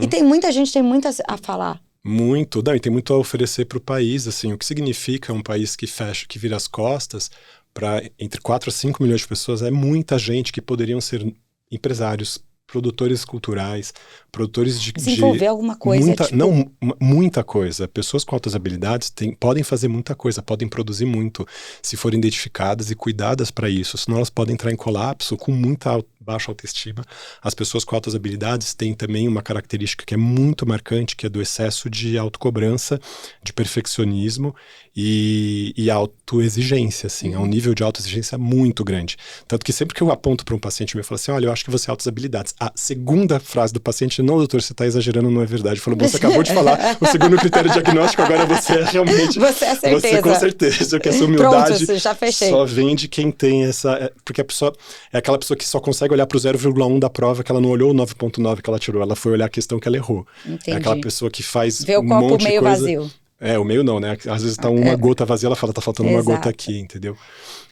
E tem muita gente, tem muito a falar. Muito, e tem muito a oferecer para o país, assim, o que significa um país que fecha, que vira as costas para entre 4 a 5 milhões de pessoas, é muita gente que poderiam ser empresários, produtores culturais, produtores de... Desenvolver alguma coisa, muita coisa. Pessoas com altas habilidades podem fazer muita coisa, podem produzir muito, se forem identificadas e cuidadas para isso, senão elas podem entrar em colapso com muita baixa autoestima. As pessoas com altas habilidades têm também uma característica que é muito marcante, que é do excesso de autocobrança, de perfeccionismo e autoexigência, assim, é um nível de autoexigência muito grande. Tanto que sempre que eu aponto para um paciente meu, eu falo assim, olha, eu acho que você tem altas habilidades. A segunda frase do paciente, não, doutor, você está exagerando, não é verdade. Falou, bom, você acabou de falar o segundo critério diagnóstico, agora você é realmente... Você é certeza. Você com certeza, que essa humildade Pronto, já fechei. só vem de quem tem essa... Porque a pessoa é aquela pessoa que só consegue olhar para o 0,1 da prova, que ela não olhou o 9,9 que ela tirou, ela foi olhar a questão que ela errou. Entendi. É aquela pessoa que faz vê o copo meio vazio. O meio não, né? Às vezes tá uma gota vazia, ela fala, tá faltando uma gota aqui, entendeu?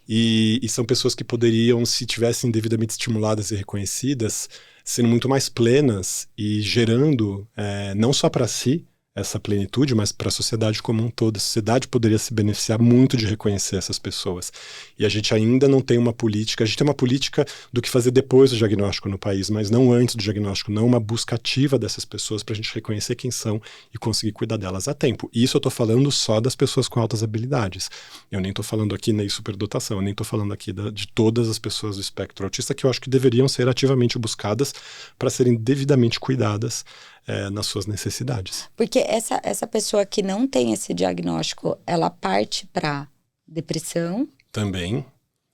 E são pessoas que poderiam, se tivessem devidamente estimuladas e reconhecidas, sendo muito mais plenas e gerando, não só para si, essa plenitude, mas para a sociedade como um todo. A sociedade poderia se beneficiar muito de reconhecer essas pessoas. E a gente ainda não tem uma política, a gente tem uma política do que fazer depois do diagnóstico no país, mas não antes do diagnóstico, não uma busca ativa dessas pessoas para a gente reconhecer quem são e conseguir cuidar delas a tempo. E isso eu estou falando só das pessoas com altas habilidades. Eu nem estou falando aqui nem superdotação, eu nem estou falando aqui de todas as pessoas do espectro autista que eu acho que deveriam ser ativamente buscadas para serem devidamente cuidadas nas suas necessidades. Porque essa pessoa que não tem esse diagnóstico, ela parte para depressão? Também.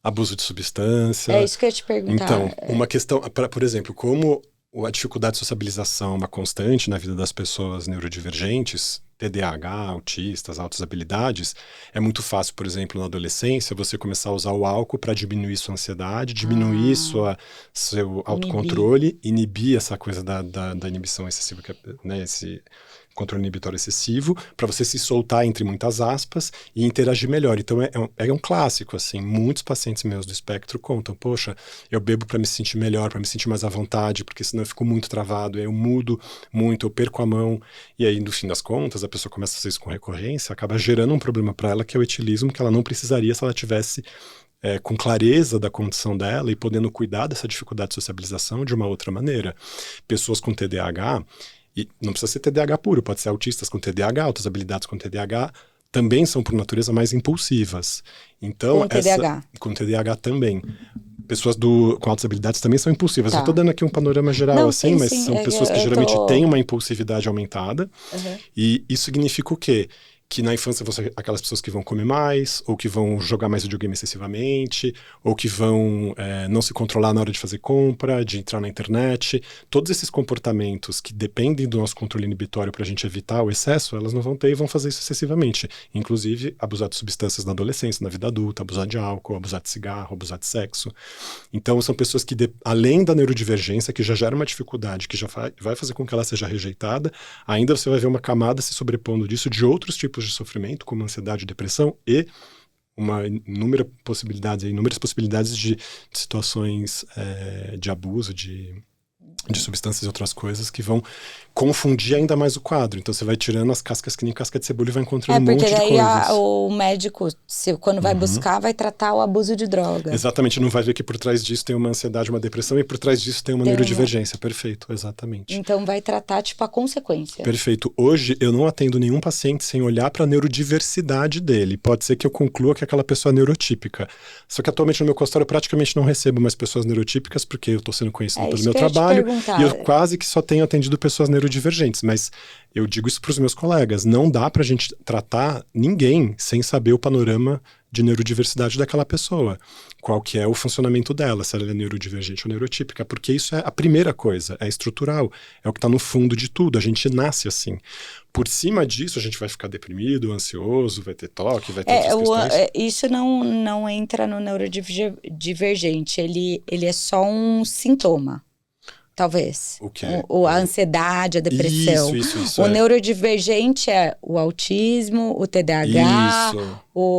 Abuso de substância. É isso que eu ia te perguntar. Então, uma questão, por exemplo, como a dificuldade de sociabilização é uma constante na vida das pessoas neurodivergentes, TDAH, autistas, altas habilidades, é muito fácil, por exemplo, na adolescência, você começar a usar o álcool para diminuir sua ansiedade, diminuir seu autocontrole, inibir essa coisa da inibição excessiva, né, esse controle inibitório excessivo, para você se soltar entre muitas aspas e interagir melhor. Então é um clássico, assim, muitos pacientes meus do espectro contam, poxa, eu bebo para me sentir melhor, para me sentir mais à vontade, porque senão eu fico muito travado, aí eu mudo muito, eu perco a mão, e aí no fim das contas a pessoa começa a fazer isso com recorrência, acaba gerando um problema para ela, que é o etilismo, que ela não precisaria se ela tivesse com clareza da condição dela e podendo cuidar dessa dificuldade de sociabilização de uma outra maneira. Pessoas com TDAH, e não precisa ser TDAH puro, pode ser autistas com TDAH, outras habilidades com TDAH, também são por natureza mais impulsivas. Então, com TDAH também. Pessoas com altas habilidades também são impulsivas. Tá. Eu estou dando aqui um panorama geral, não, assim, sim, mas sim, são pessoas que geralmente têm uma impulsividade aumentada. Uhum. E isso significa o quê? Que na infância você aquelas pessoas que vão comer mais, ou que vão jogar mais videogame excessivamente, ou que vão não se controlar na hora de fazer compra, de entrar na internet. Todos esses comportamentos que dependem do nosso controle inibitório para a gente evitar o excesso, elas não vão ter e vão fazer isso excessivamente. Inclusive, abusar de substâncias na adolescência, na vida adulta, abusar de álcool, abusar de cigarro, abusar de sexo. Então, são pessoas que, além da neurodivergência, que já gera uma dificuldade, que já vai fazer com que ela seja rejeitada, ainda você vai ver uma camada se sobrepondo disso de outros tipos de sofrimento, como ansiedade e depressão, e inúmeras possibilidades de situações de abuso, de substâncias e outras coisas que vão confundir ainda mais o quadro. Então você vai tirando as cascas que nem casca de cebola e vai encontrando um monte de coisas. Porque daí o médico, quando vai buscar, vai tratar o abuso de droga. Exatamente, não vai ver que por trás disso tem uma ansiedade, uma depressão, e por trás disso tem uma neurodivergência. Perfeito, exatamente. Então vai tratar, tipo, a consequência. Perfeito. Hoje eu não atendo nenhum paciente sem olhar para a neurodiversidade dele. Pode ser que eu conclua que aquela pessoa é neurotípica. Só que atualmente no meu consultório eu praticamente não recebo mais pessoas neurotípicas, porque eu estou sendo conhecido pelo meu trabalho. E eu quase que só tenho atendido pessoas neurodivergentes, mas eu digo isso para os meus colegas, não dá para a gente tratar ninguém sem saber o panorama de neurodiversidade daquela pessoa, qual que é o funcionamento dela, se ela é neurodivergente ou neurotípica, porque isso é a primeira coisa, é estrutural, é o que está no fundo de tudo, a gente nasce assim. Por cima disso, a gente vai ficar deprimido, ansioso, vai ter toque, vai ter outras questões. Isso não entra no neurodivergente, ele é só um sintoma. Talvez. O quê? A ansiedade, a depressão. Isso. O neurodivergente é o autismo, o TDAH,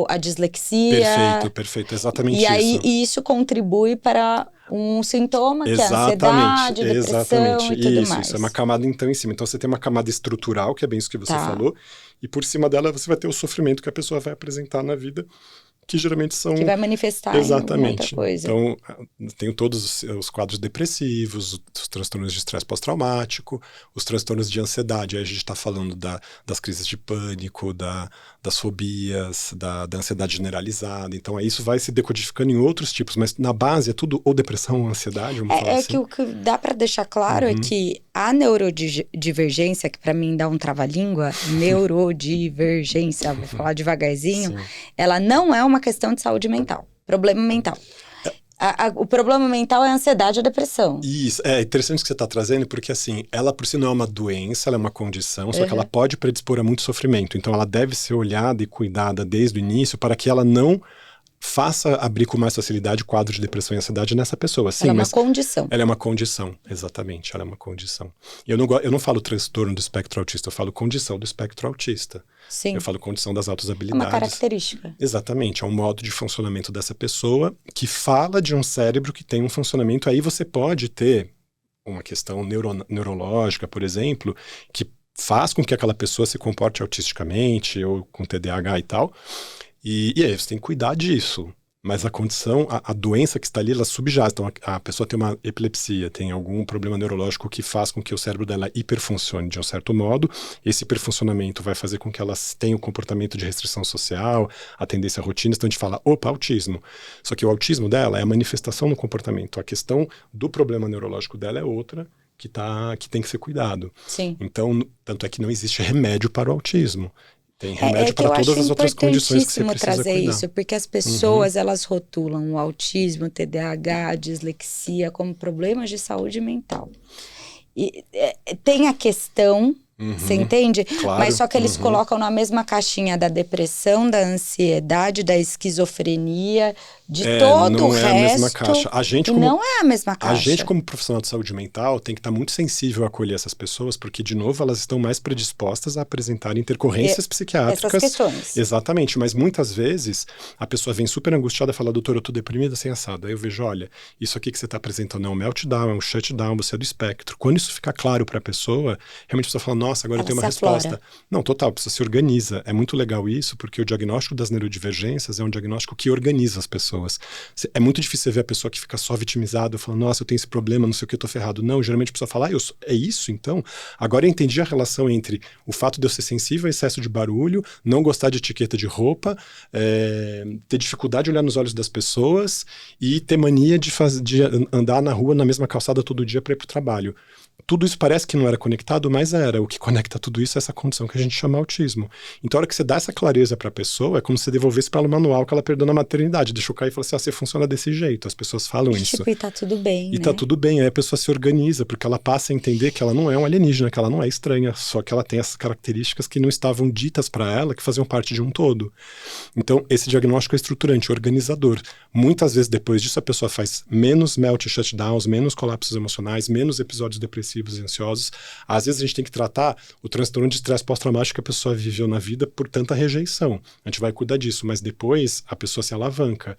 a dislexia. Perfeito. Exatamente isso. E aí isso contribui para um sintoma que é a ansiedade, depressão e tudo mais. Isso é uma camada então em cima. Então você tem uma camada estrutural, que é bem isso que você falou, e por cima dela você vai ter o sofrimento que a pessoa vai apresentar na vida, que geralmente são... Que vai manifestar em muita coisa. Então, tenho todos os quadros depressivos, os transtornos de estresse pós-traumático, os transtornos de ansiedade. Aí a gente está falando das crises de pânico, das fobias, da ansiedade generalizada. Então, isso vai se decodificando em outros tipos, mas na base é tudo ou depressão ou ansiedade, vamos falar assim. Que o que dá para deixar claro é que a neurodivergência, que para mim dá um trava-língua, neurodivergência, vou falar devagarzinho, ela não é uma questão de saúde mental, problema mental. O problema mental é a ansiedade e a depressão. Isso, é interessante que você está trazendo, porque assim, ela por si não é uma doença, ela é uma condição, só que ela pode predispor a muito sofrimento. Então ela deve ser olhada e cuidada desde o início para que ela não faça abrir com mais facilidade quadro de depressão e ansiedade nessa pessoa. Sim, ela é uma condição. Ela é uma condição, exatamente, ela é uma condição. E eu não falo transtorno do espectro autista, eu falo condição do espectro autista. Sim. Eu falo condição das altas habilidades. É uma característica. Exatamente, é um modo de funcionamento dessa pessoa que fala de um cérebro que tem um funcionamento. Aí você pode ter uma questão neurológica, por exemplo, que faz com que aquela pessoa se comporte autisticamente ou com TDAH e tal. E aí você tem que cuidar disso. Mas a condição, a doença que está ali, ela subjaz. Então a pessoa tem uma epilepsia, tem algum problema neurológico que faz com que o cérebro dela hiperfuncione de um certo modo. Esse hiperfuncionamento vai fazer com que ela tenha um comportamento de restrição social, a tendência a rotinas. Então a gente fala, opa, autismo. Só que o autismo dela é a manifestação no comportamento. A questão do problema neurológico dela é outra, que tem que ser cuidado. Sim. Então, tanto é que não existe remédio para o autismo. Tem remédio para todas as outras condições que você precisa trazer cuidar. isso, porque as pessoas, elas rotulam o autismo, o TDAH, a dislexia como problemas de saúde mental. E tem a questão, você entende? Claro. Mas só que eles colocam na mesma caixinha da depressão, da ansiedade, da esquizofrenia, de todo o resto. Não é a mesma caixa. Não é a mesma caixa. A gente, como profissional de saúde mental, tem que estar muito sensível a acolher essas pessoas, porque, de novo, elas estão mais predispostas a apresentar intercorrências psiquiátricas. Essas questões. Exatamente, mas muitas vezes a pessoa vem super angustiada e fala, doutor, eu tô deprimida sem assado. Aí eu vejo, olha, isso aqui que você está apresentando é um meltdown, é um shutdown, você é do espectro. Quando isso fica claro para a pessoa, realmente a pessoa fala, nossa, agora eu tenho uma resposta. Não, total, a pessoa se organiza. É muito legal isso, porque o diagnóstico das neurodivergências é um diagnóstico que organiza as pessoas. É muito difícil ver a pessoa que fica só vitimizada, falando, nossa, eu tenho esse problema, não sei o que, eu tô ferrado. Não, geralmente a pessoa fala, é isso então? Agora eu entendi a relação entre o fato de eu ser sensível a excesso de barulho, não gostar de etiqueta de roupa, ter dificuldade de olhar nos olhos das pessoas e ter mania de andar na rua na mesma calçada todo dia para ir pro trabalho. Tudo isso parece que não era conectado, mas era. O que conecta tudo isso é essa condição que a gente chama autismo. Então, a hora que você dá essa clareza para a pessoa, é como se você devolvesse para ela o manual que ela perdeu na maternidade. Deixa eu cair e falar assim, você funciona desse jeito. As pessoas falam isso. E tá tudo bem, E tá tudo bem. Aí a pessoa se organiza, porque ela passa a entender que ela não é um alienígena, que ela não é estranha, só que ela tem essas características que não estavam ditas para ela, que faziam parte de um todo. Então, esse diagnóstico é estruturante, organizador. Muitas vezes, depois disso, a pessoa faz menos melt shutdowns, menos colapsos emocionais, menos episódios depressivos e ansiosos. Às vezes a gente tem que tratar o transtorno de estresse pós-traumático que a pessoa viveu na vida por tanta rejeição. A gente vai cuidar disso, mas depois a pessoa se alavanca.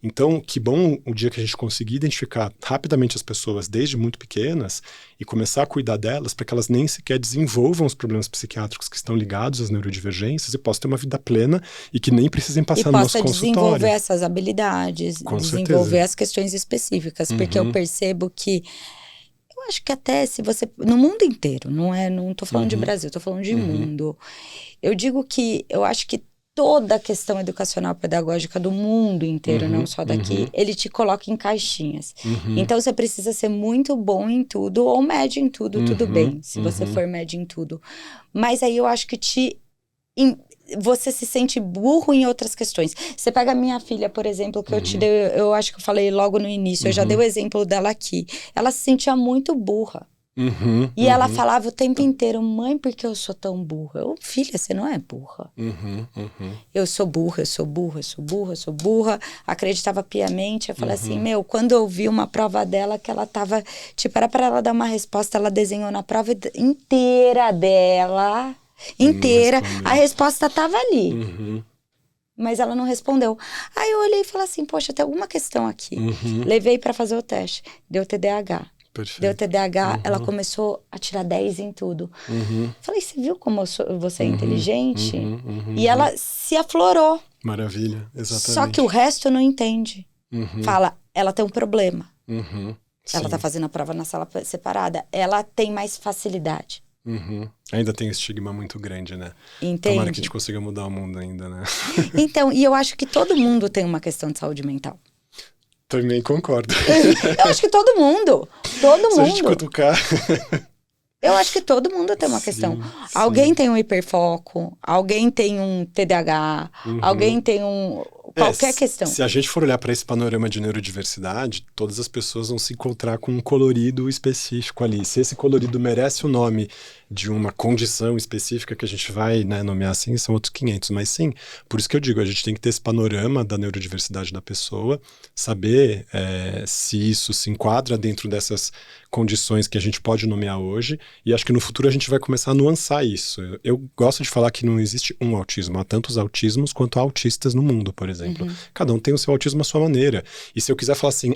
Então, que bom o dia que a gente conseguir identificar rapidamente as pessoas desde muito pequenas e começar a cuidar delas para que elas nem sequer desenvolvam os problemas psiquiátricos que estão ligados às neurodivergências e possam ter uma vida plena e que nem precisem passar no nosso consultório. E possa desenvolver essas habilidades, desenvolver as questões específicas, porque eu percebo que eu acho que até se você... No mundo inteiro, não tô falando de Brasil, tô falando de mundo. Eu digo que eu acho que toda a questão educacional pedagógica do mundo inteiro, não só daqui, ele te coloca em caixinhas. Então você precisa ser muito bom em tudo, ou médio em tudo, tudo bem, se você for médio em tudo. Mas aí eu acho que você se sente burro em outras questões. Você pega a minha filha, por exemplo, que eu te dei, eu acho que eu falei logo no início, eu já dei o exemplo dela aqui. Ela se sentia muito burra. E ela falava o tempo inteiro, mãe, por que eu sou tão burra? Filha, você não é burra. Eu sou burra, eu sou burra, eu sou burra, eu sou burra. Acreditava piamente. Eu falei assim, quando eu vi uma prova dela que ela tava, tipo, era pra ela dar uma resposta, ela desenhou na prova inteira dela, a resposta tava ali. Mas ela não respondeu. Aí eu olhei e falei assim, poxa, tem alguma questão aqui. Levei pra fazer o teste, deu TDAH. Perfeito. Deu TDAH, ela começou a tirar 10 em tudo. Falei, você viu como você é inteligente? E ela se aflorou. Maravilha, exatamente. Só que o resto não entende. Fala, ela tem um problema. Ela tá fazendo a prova na sala separada. Ela tem mais facilidade. Ainda tem um estigma muito grande, né? Entende? Tomara que a gente consiga mudar o mundo ainda, né? Então, e eu acho que todo mundo tem uma questão de saúde mental. Também concordo. Eu acho que todo mundo. Se a gente cutucar... Eu acho que todo mundo tem uma questão. Alguém tem um hiperfoco, alguém tem um TDAH, alguém tem qualquer questão. Se a gente for olhar para esse panorama de neurodiversidade, todas as pessoas vão se encontrar com um colorido específico ali. Se esse colorido merece o nome de uma condição específica que a gente vai, né, nomear assim, são outros 500. Mas sim, por isso que eu digo, a gente tem que ter esse panorama da neurodiversidade da pessoa, saber se isso se enquadra dentro dessas condições que a gente pode nomear hoje, e acho que no futuro a gente vai começar a nuançar isso. Eu gosto de falar que não existe um autismo, há tantos autismos quanto autistas no mundo, por exemplo. Cada um tem o seu autismo à sua maneira. E se eu quiser falar assim,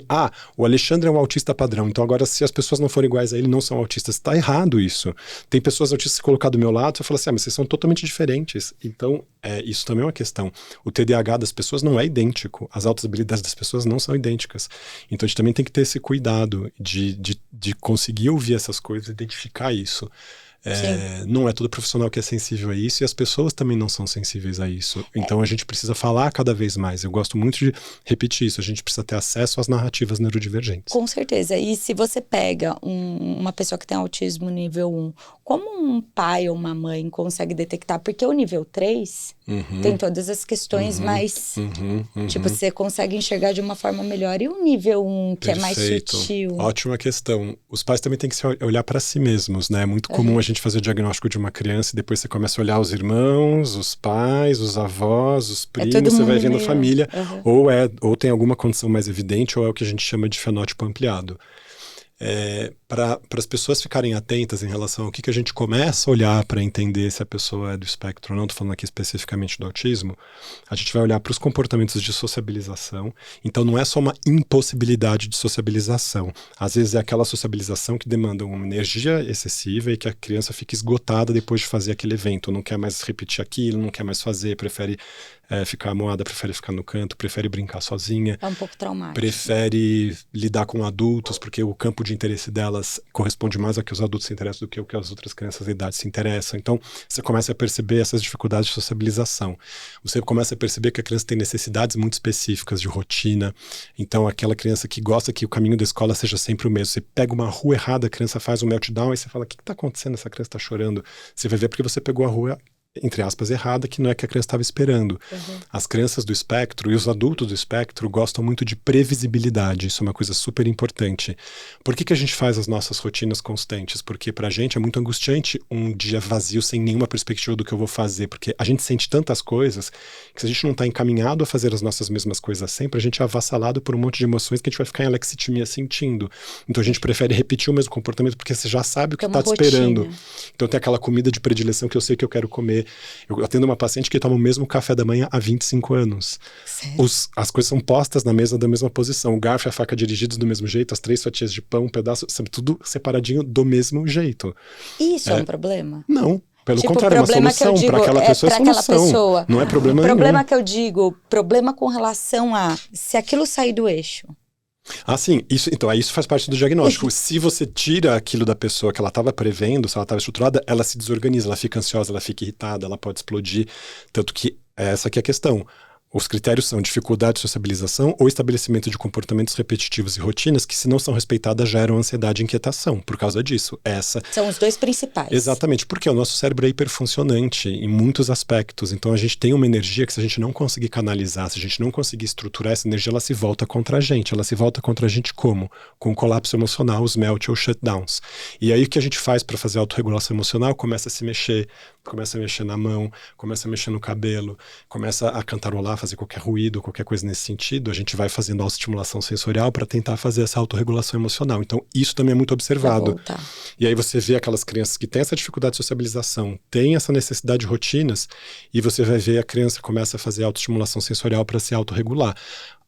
o Alexandre é um autista padrão, então agora se as pessoas não forem iguais a ele, não são autistas. Está errado isso. Tem pessoas autistas que colocar do meu lado, você fala assim, mas vocês são totalmente diferentes. Então, isso também é uma questão. O TDAH das pessoas não é idêntico, as altas habilidades das pessoas não são idênticas. Então a gente também tem que ter esse cuidado de conseguir ouvir essas coisas, identificar isso. Não é todo profissional que é sensível a isso, e as pessoas também não são sensíveis a isso. Então a gente precisa falar cada vez mais. Eu gosto muito de repetir isso. A gente precisa ter acesso às narrativas neurodivergentes. Com certeza. E se você pega uma pessoa que tem autismo nível 1, como um pai ou uma mãe consegue detectar? Porque o nível 3 tem todas as questões mais... Tipo, você consegue enxergar de uma forma melhor. E o nível 1, que é mais sutil? Ótima questão. Os pais também têm que se olhar para si mesmos, né? É muito comum a gente fazer o diagnóstico de uma criança e depois você começa a olhar os irmãos, os pais, os avós, os primos, você vai vendo a família. Ou tem alguma condição mais evidente, ou é o que a gente chama de fenótipo ampliado. Para as pessoas ficarem atentas em relação ao que a gente começa a olhar para entender se a pessoa é do espectro ou não, estou falando aqui especificamente do autismo, a gente vai olhar para os comportamentos de sociabilização. Então não é só uma impossibilidade de sociabilização. Às vezes é aquela sociabilização que demanda uma energia excessiva e que a criança fica esgotada depois de fazer aquele evento, não quer mais repetir aquilo, não quer mais fazer, prefere ficar amuada, prefere ficar no canto, prefere brincar sozinha. É um pouco traumático. Prefere lidar com adultos, porque o campo de interesse delas corresponde mais ao que os adultos se interessam do que o que as outras crianças da idade se interessam. Então, você começa a perceber essas dificuldades de sociabilização. Você começa a perceber que a criança tem necessidades muito específicas de rotina. Então, aquela criança que gosta que o caminho da escola seja sempre o mesmo. Você pega uma rua errada, a criança faz um meltdown, e você fala, o que está acontecendo? Essa criança está chorando. Você vai ver porque você pegou a rua, entre aspas, errada, que não é que a criança estava esperando. As crianças do espectro e os adultos do espectro gostam muito de previsibilidade. Isso é uma coisa super importante. Por que a gente faz as nossas rotinas constantes? Porque pra gente é muito angustiante um dia vazio sem nenhuma perspectiva do que eu vou fazer, porque a gente sente tantas coisas que se a gente não está encaminhado a fazer as nossas mesmas coisas sempre, a gente é avassalado por um monte de emoções que a gente vai ficar em alexitimia sentindo. Então a gente prefere repetir o mesmo comportamento porque você já sabe o que está te esperando. Então tem aquela comida de predileção que eu sei que eu quero comer. Eu atendo uma paciente que toma o mesmo café da manhã há 25 anos. As coisas são postas na mesa da mesma posição. O garfo e a faca dirigidos do mesmo jeito, as 3 fatias de pão, um pedaço, sabe, tudo separadinho do mesmo jeito. Isso é um problema? Não. Pelo contrário, é uma solução para aquela pessoa, pessoa. Não é problema nenhum. O problema que eu digo, problema com relação a se aquilo sair do eixo. Sim, isso faz parte do diagnóstico. Se você tira aquilo da pessoa que ela estava prevendo, se ela estava estruturada, ela se desorganiza, ela fica ansiosa, ela fica irritada, ela pode explodir. Tanto que essa aqui é a questão. Os critérios são dificuldade de sociabilização ou estabelecimento de comportamentos repetitivos e rotinas que, se não são respeitadas, geram ansiedade e inquietação. Por causa disso, são os 2 principais. Exatamente, porque o nosso cérebro é hiperfuncionante em muitos aspectos. Então, a gente tem uma energia que, se a gente não conseguir canalizar, se a gente não conseguir estruturar essa energia, ela se volta contra a gente. Ela se volta contra a gente como? Com o colapso emocional, os melt ou shutdowns. E aí, o que a gente faz para fazer autorregulação emocional? Começa a se mexer, começa a mexer na mão, começa a mexer no cabelo, começa a cantarolar, fazer qualquer ruído, qualquer coisa nesse sentido. A gente vai fazendo autoestimulação sensorial para tentar fazer essa autorregulação emocional. Então, isso também é muito observado. E aí você vê aquelas crianças que têm essa dificuldade de sociabilização, têm essa necessidade de rotinas, e você vai ver a criança começa a fazer autoestimulação sensorial para se autorregular.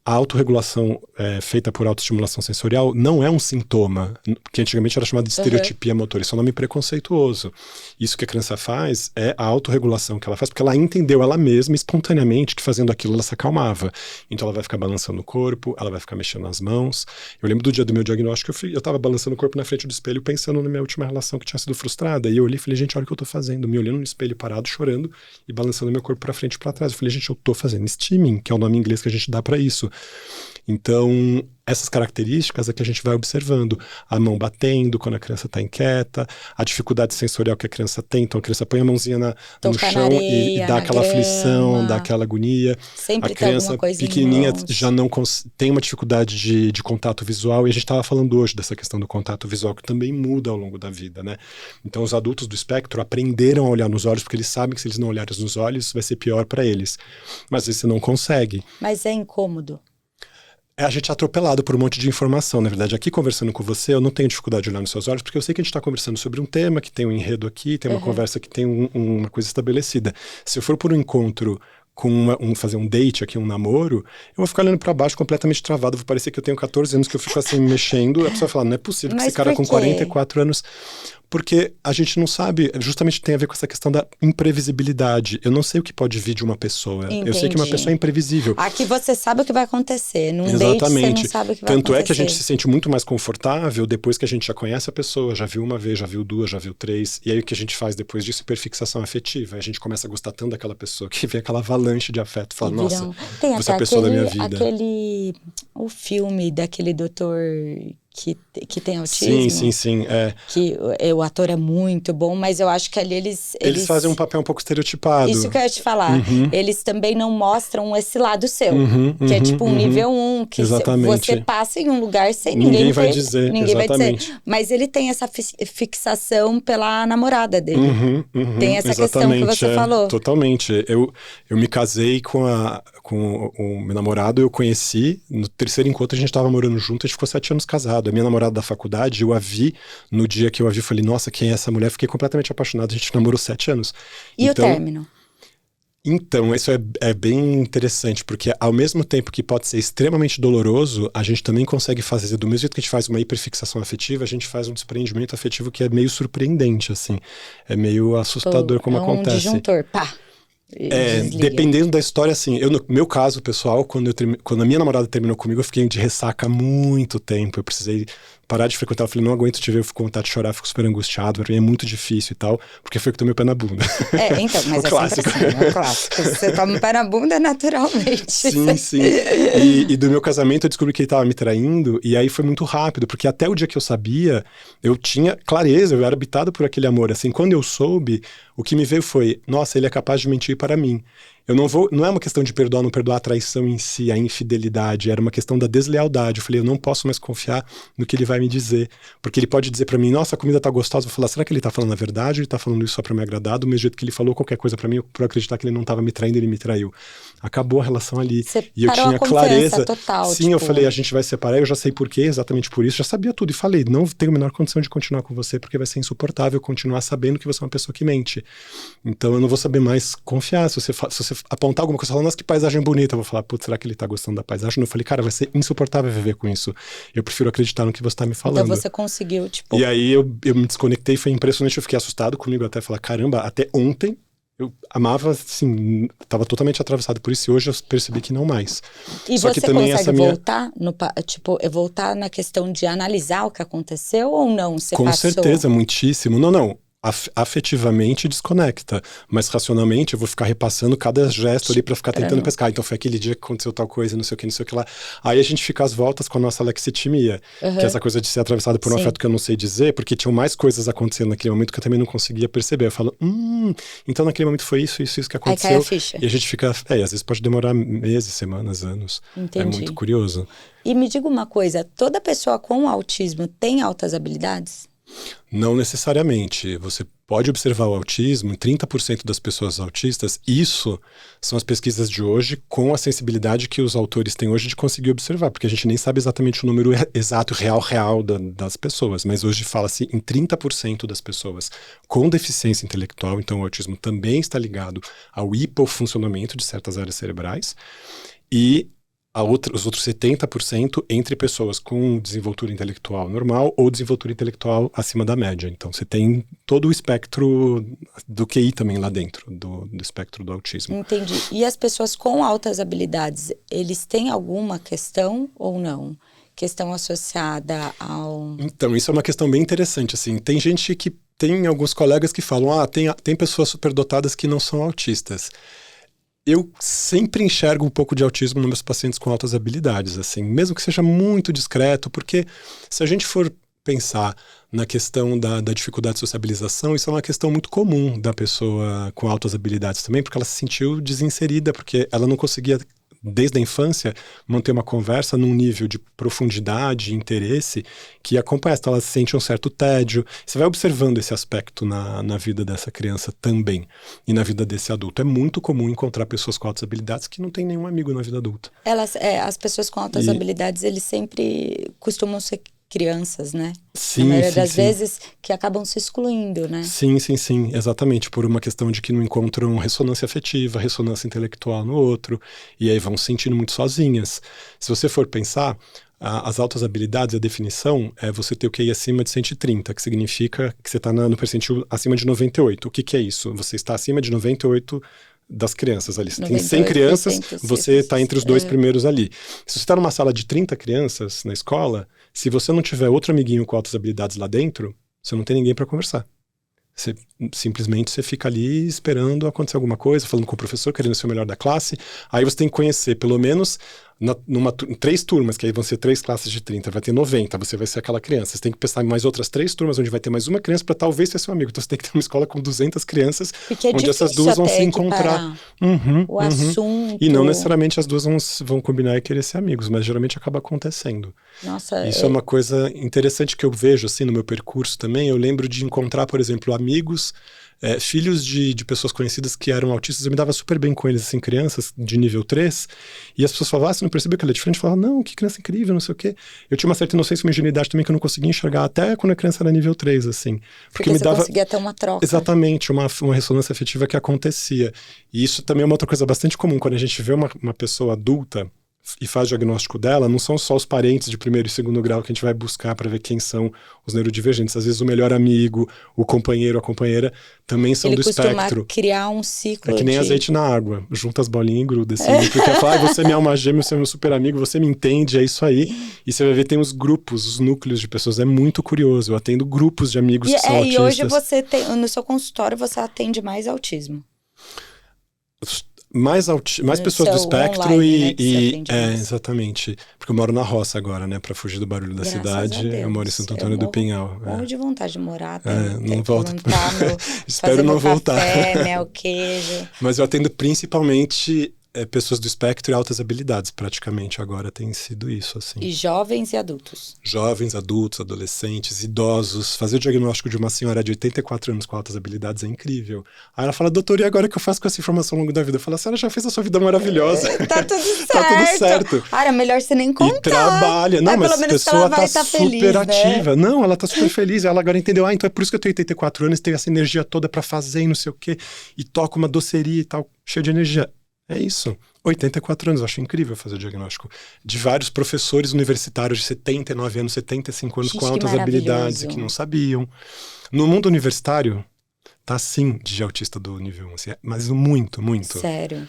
A autorregulação feita por autoestimulação sensorial não é um sintoma, que antigamente era chamado de estereotipia motora. Isso é um nome preconceituoso. Isso que a criança faz é a autorregulação que ela faz, porque ela entendeu ela mesma espontaneamente que fazendo aquilo ela se acalmava. Então ela vai ficar balançando o corpo, ela vai ficar mexendo nas mãos. Eu lembro do dia do meu diagnóstico, eu estava balançando o corpo na frente do espelho, pensando na minha última relação que tinha sido frustrada. E eu olhei e falei, gente, olha o que eu tô fazendo. Me olhando no espelho parado, chorando e balançando meu corpo para frente e para trás. Eu falei, gente, eu tô fazendo steaming, que é o nome em inglês que a gente dá para isso. Então, essas características é que a gente vai observando. A mão batendo quando a criança está inquieta, a dificuldade sensorial que a criança tem. Então, a criança põe a mãozinha no chão areia, e dá aquela aflição, grama. dá aquela agonia. Sempre A criança pequenininha já não tem uma dificuldade de contato visual. E a gente estava falando hoje dessa questão do contato visual, que também muda ao longo da vida, né? Então, os adultos do espectro aprenderam a olhar nos olhos, porque eles sabem que se eles não olharem nos olhos, vai ser pior para eles. Mas às vezes você não consegue. Mas é incômodo. A gente é atropelado por um monte de informação, na verdade. Aqui conversando com você, eu não tenho dificuldade de olhar nos seus olhos, porque eu sei que a gente está conversando sobre um tema, que tem um enredo aqui, tem uma conversa que tem uma coisa estabelecida. Se eu for por um encontro fazer um date aqui, um namoro, eu vou ficar olhando pra baixo completamente travado, vou parecer que eu tenho 14 anos, que eu fico assim mexendo, a pessoa vai falar, não é possível que esse cara com 44 anos... Porque a gente não sabe, justamente tem a ver com essa questão da imprevisibilidade. Eu não sei o que pode vir de uma pessoa. Entendi. Eu sei que uma pessoa é imprevisível. Aqui você sabe o que vai acontecer. Num date você não sabe o que vai acontecer. Tanto é que a gente se sente muito mais confortável depois que a gente já conhece a pessoa, já viu uma vez, já viu duas, já viu três. E aí o que a gente faz depois disso é hiperfixação afetiva. A gente começa a gostar tanto daquela pessoa que vem aquela avalanche de afeto. Fala, nossa, você é a pessoa da minha vida. O filme daquele doutor... Que tem autismo. Sim. Que o ator é muito bom, mas eu acho que ali eles fazem um papel um pouco estereotipado. Isso que eu ia te falar. Eles também não mostram esse lado seu. Que é tipo um nível 1, que você passa em um lugar sem ninguém vai dizer. Ninguém vai dizer. Mas ele tem essa fixação pela namorada dele. Tem essa questão que você falou. Totalmente. Eu me casei com o meu namorado, eu conheci, no terceiro encontro a gente estava morando junto, a gente ficou 7 anos casado. A minha namorada da faculdade, eu a vi, no dia que eu a vi, eu falei, nossa, quem é essa mulher? Fiquei completamente apaixonado, a gente namorou 7 anos. E o término? Então, isso é bem interessante, porque ao mesmo tempo que pode ser extremamente doloroso, a gente também consegue fazer, do mesmo jeito que a gente faz uma hiperfixação afetiva, a gente faz um desprendimento afetivo que é meio surpreendente, assim. É meio assustador como acontece. É um disjuntor, pá! Dependendo da história, assim, no meu caso, pessoal, quando a minha namorada terminou comigo, eu fiquei de ressaca há muito tempo, eu precisei parar de frequentar, eu falei, não aguento te ver, eu fico com vontade de chorar, fico super angustiado, é muito difícil e tal, porque foi que tomei o pé na bunda. Então, mas o clássico. Sempre assim, é o clássico. Você toma o pé na bunda naturalmente. Sim. E do meu casamento eu descobri que ele tava me traindo, e aí foi muito rápido, porque até o dia que eu sabia, eu tinha clareza, eu era habitado por aquele amor, assim, quando eu soube, o que me veio foi, nossa, ele é capaz de mentir para mim. Não é uma questão de perdoar ou não perdoar a traição em si, a infidelidade, era uma questão da deslealdade. Eu falei, eu não posso mais confiar no que ele vai me dizer, porque ele pode dizer pra mim, nossa, a comida tá gostosa, eu vou falar, será que ele tá falando a verdade ou ele tá falando isso só pra me agradar? Do mesmo jeito que ele falou qualquer coisa pra mim, eu por acreditar que ele não tava me traindo, ele me traiu. Acabou a relação ali. E eu tinha clareza. Total, Sim, eu falei, a gente vai separar, eu já sei por quê, exatamente por isso, já sabia tudo. E falei, não tenho a menor condição de continuar com você, porque vai ser insuportável continuar sabendo que você é uma pessoa que mente. Então eu não vou saber mais confiar. Se você apontar alguma coisa, falar, nossa, que paisagem bonita, eu vou falar, putz, será que ele tá gostando da paisagem? Eu falei, cara, vai ser insuportável viver com isso. Eu prefiro acreditar no que você tá me falando. Então você conseguiu, tipo... E aí eu me desconectei, foi impressionante, eu fiquei assustado comigo até, falar, caramba, até ontem eu amava, assim, tava totalmente atravessado por isso, e hoje eu percebi que não mais. E Só você que também consegue voltar, voltar na questão de analisar o que aconteceu ou não? Com certeza, muitíssimo. Não. Afetivamente desconecta, mas racionalmente eu vou ficar repassando cada gesto ali pra ficar tentando pescar. Então foi aquele dia que aconteceu tal coisa, não sei o que lá. Aí a gente fica às voltas com a nossa lexitimia, que é essa coisa de ser atravessado por um afeto que eu não sei dizer, porque tinham mais coisas acontecendo naquele momento que eu também não conseguia perceber. Eu falo, então naquele momento foi isso que aconteceu. Aí cai a ficha. E a gente fica, às vezes pode demorar meses, semanas, anos. Entendi. É muito curioso. E me diga uma coisa, toda pessoa com autismo tem altas habilidades? Não necessariamente. Você pode observar o autismo em 30% das pessoas autistas. Isso são as pesquisas de hoje com a sensibilidade que os autores têm hoje de conseguir observar, porque a gente nem sabe exatamente o número exato, real das pessoas, mas hoje fala-se em 30% das pessoas com deficiência intelectual, então o autismo também está ligado ao hipofuncionamento de certas áreas cerebrais, e os outros 70% entre pessoas com desenvoltura intelectual normal ou desenvoltura intelectual acima da média. Então, você tem todo o espectro do QI também lá dentro, do espectro do autismo. Entendi. E as pessoas com altas habilidades, eles têm alguma questão ou não? Questão associada ao... Então, isso é uma questão bem interessante, assim. Tem gente que... Tem alguns colegas que falam, tem pessoas superdotadas que não são autistas. Eu sempre enxergo um pouco de autismo nos meus pacientes com altas habilidades, assim, mesmo que seja muito discreto, porque se a gente for pensar na questão da dificuldade de sociabilização, isso é uma questão muito comum da pessoa com altas habilidades também, porque ela se sentiu desinserida, porque ela não conseguia, desde a infância, manter uma conversa num nível de profundidade e interesse que acompanha. Então ela sente um certo tédio. Você vai observando esse aspecto na vida dessa criança também, e na vida desse adulto. É muito comum encontrar pessoas com altas habilidades que não têm nenhum amigo na vida adulta. As pessoas com altas habilidades, eles sempre costumam ser crianças, né? Sim, na maioria sim, das sim. vezes, que acabam se excluindo, né? Sim, exatamente, por uma questão de que não encontram ressonância afetiva, ressonância intelectual no outro, e aí vão se sentindo muito sozinhas. Se você for pensar, as altas habilidades, a definição é você ter o QI acima de 130, que significa que você está no percentil acima de 98. O que é isso? Você está acima de 98 das crianças ali. Você tem 100 crianças, você está entre os dois primeiros ali. Se você está numa sala de 30 crianças na escola, se você não tiver outro amiguinho com altas habilidades lá dentro, você não tem ninguém para conversar. Simplesmente você fica ali esperando acontecer alguma coisa, falando com o professor, querendo ser o melhor da classe. Aí você tem que conhecer pelo menos em 3 turmas, que aí vão ser 3 classes de 30, vai ter 90, você vai ser aquela criança. Você tem que pensar em mais outras 3 turmas, onde vai ter mais uma criança para talvez ser seu amigo. Então você tem que ter uma escola com 200 crianças, onde essas duas vão se encontrar. O assunto. E não necessariamente as duas vão combinar e querer ser amigos, mas geralmente acaba acontecendo. Nossa, isso é uma coisa interessante que eu vejo assim no meu percurso também. Eu lembro de encontrar, por exemplo, amigos, filhos de pessoas conhecidas que eram autistas. Eu me dava super bem com eles, assim, crianças de nível 3, e as pessoas falavam, você não percebeu que ele é diferente? Eu falava, não, que criança incrível, não sei o quê. Eu tinha uma certa inocência e uma ingenuidade também que eu não conseguia enxergar até quando a criança era nível 3, assim. Porque me dava... conseguia ter uma troca. Exatamente, uma ressonância afetiva que acontecia. E isso também é uma outra coisa bastante comum, quando a gente vê uma pessoa adulta e faz o diagnóstico dela, não são só os parentes de primeiro e segundo grau que a gente vai buscar para ver quem são os neurodivergentes. Às vezes o melhor amigo, o companheiro, a companheira, também são do espectro. Ele costuma criar um ciclo. É que nem azeite na água, junta as bolinhas e gruda, assim, porque fala, você é minha alma gêmea, você é meu super amigo, você me entende, é isso aí. E você vai ver, tem os grupos, os núcleos de pessoas, é muito curioso. Eu atendo grupos de amigos que são autistas. E hoje você tem, no seu consultório, você atende mais autismo. Mais pessoas do espectro online, exatamente. Porque eu moro na roça agora, né? Pra fugir do barulho da cidade. Eu moro em Santo Antônio do Pinhal. Morro de vontade de morar. Não volto. Espero não voltar. Café, mel, queijo. Mas eu atendo principalmente pessoas do espectro e altas habilidades, praticamente agora tem sido isso, assim. E jovens e adultos? Jovens, adultos, adolescentes, idosos. Fazer o diagnóstico de uma senhora de 84 anos com altas habilidades é incrível. Aí ela fala, doutor, e agora o que eu faço com essa informação ao longo da vida? Eu falo, a senhora já fez a sua vida maravilhosa. Tá tudo certo. Tá tudo certo. Cara, melhor você nem contar. E trabalha. Não, mas a pessoa tá super feliz, ativa. Né? Não, ela tá super feliz. Ela agora entendeu, então é por isso que eu tenho 84 anos, tenho essa energia toda pra fazer e não sei o quê. E toco uma doceria e tal, cheio de energia. É isso. 84 anos, eu acho incrível fazer o diagnóstico. De vários professores universitários de 79 anos, 75 anos, com altas habilidades que não sabiam. No mundo universitário, tá sim de autista do nível 1, assim, mas muito, muito. Sério?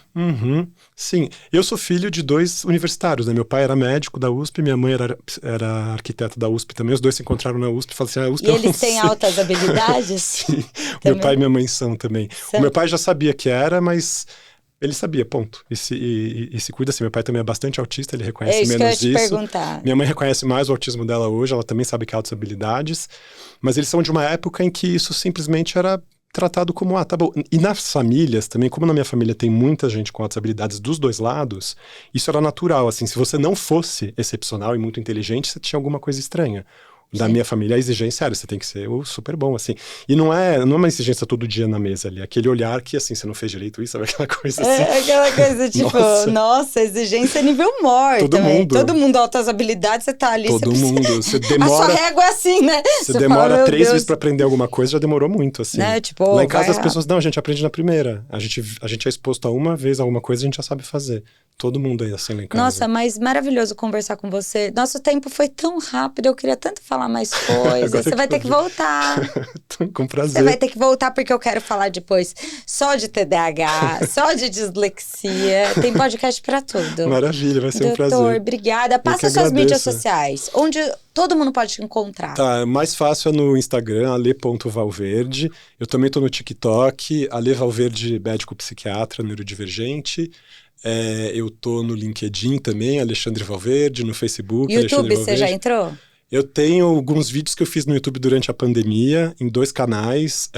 Sim. Eu sou filho de 2 universitários, né? Meu pai era médico da USP, minha mãe era arquiteta da USP também. Os dois se encontraram na USP e falaram assim, a USP e eles têm altas habilidades? Sim. Meu pai e minha mãe são também. O meu pai já sabia que era, mas... ele sabia, ponto. E se cuida assim. Meu pai também é bastante autista, ele reconhece menos isso. Perguntar. Minha mãe reconhece mais o autismo dela hoje, ela também sabe que há altas habilidades. Mas eles são de uma época em que isso simplesmente era tratado como, tá bom. E nas famílias também, como na minha família tem muita gente com altas habilidades dos dois lados, isso era natural, assim. Se você não fosse excepcional e muito inteligente, você tinha alguma coisa estranha. Da minha família, a exigência era, você tem que ser super bom, assim. E não é uma exigência todo dia na mesa ali. Aquele olhar que, assim, você não fez direito isso, sabe? Aquela coisa assim. Aquela coisa, tipo, nossa, exigência nível morte também. Todo mundo altas habilidades, você tá ali. Todo mundo. Você demora... A sua régua é assim, né? Você demora fala, 3 vezes pra aprender alguma coisa, já demorou muito, assim. Né? Tipo, lá em casa as pessoas, não, a gente aprende na primeira. A gente é exposto a uma vez a alguma coisa, a gente já sabe fazer. todo mundo aí assim lá em casa. Nossa, mas maravilhoso conversar com você. Nosso tempo foi tão rápido, eu queria tanto falar mais coisas. Você vai ter que voltar. Com prazer. Você vai ter que voltar porque eu quero falar depois só de TDAH, só de dislexia. Tem podcast pra tudo. Maravilha, vai ser um prazer. Doutor, obrigada. Passa suas mídias sociais, onde todo mundo pode te encontrar. Tá, mais fácil é no Instagram, ale.valverde. Eu também tô no TikTok, Ale Valverde, médico psiquiatra, neurodivergente. Eu tô no LinkedIn também, Alexandre Valverde, no Facebook, YouTube, você já entrou? Eu tenho alguns vídeos que eu fiz no YouTube durante a pandemia, em 2 canais,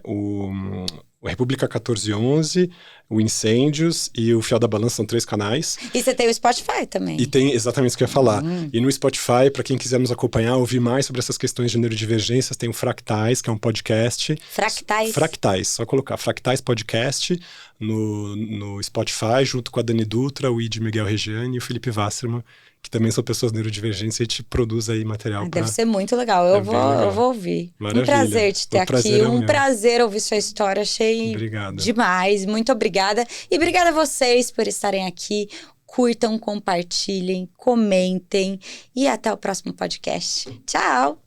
o República 1411, o Incêndios e o Fiel da Balança, são 3 canais. E você tem o Spotify também. E tem exatamente isso que eu ia falar. E no Spotify, para quem quiser nos acompanhar, ouvir mais sobre essas questões de neurodivergências, tem o Fractais, que é um podcast. Fractais? Fractais, só colocar Fractais Podcast no Spotify, junto com a Dani Dutra, o Id Miguel Regiane e o Felipe Wasserman, que também são pessoas neurodivergentes, e a gente produz aí material Deve ser muito legal. Eu vou ouvir. Maravilha. Um prazer te ter aqui. Um prazer ouvir sua história. Achei demais. Muito obrigada. E obrigada a vocês por estarem aqui. Curtam, compartilhem, comentem. E até o próximo podcast. Tchau!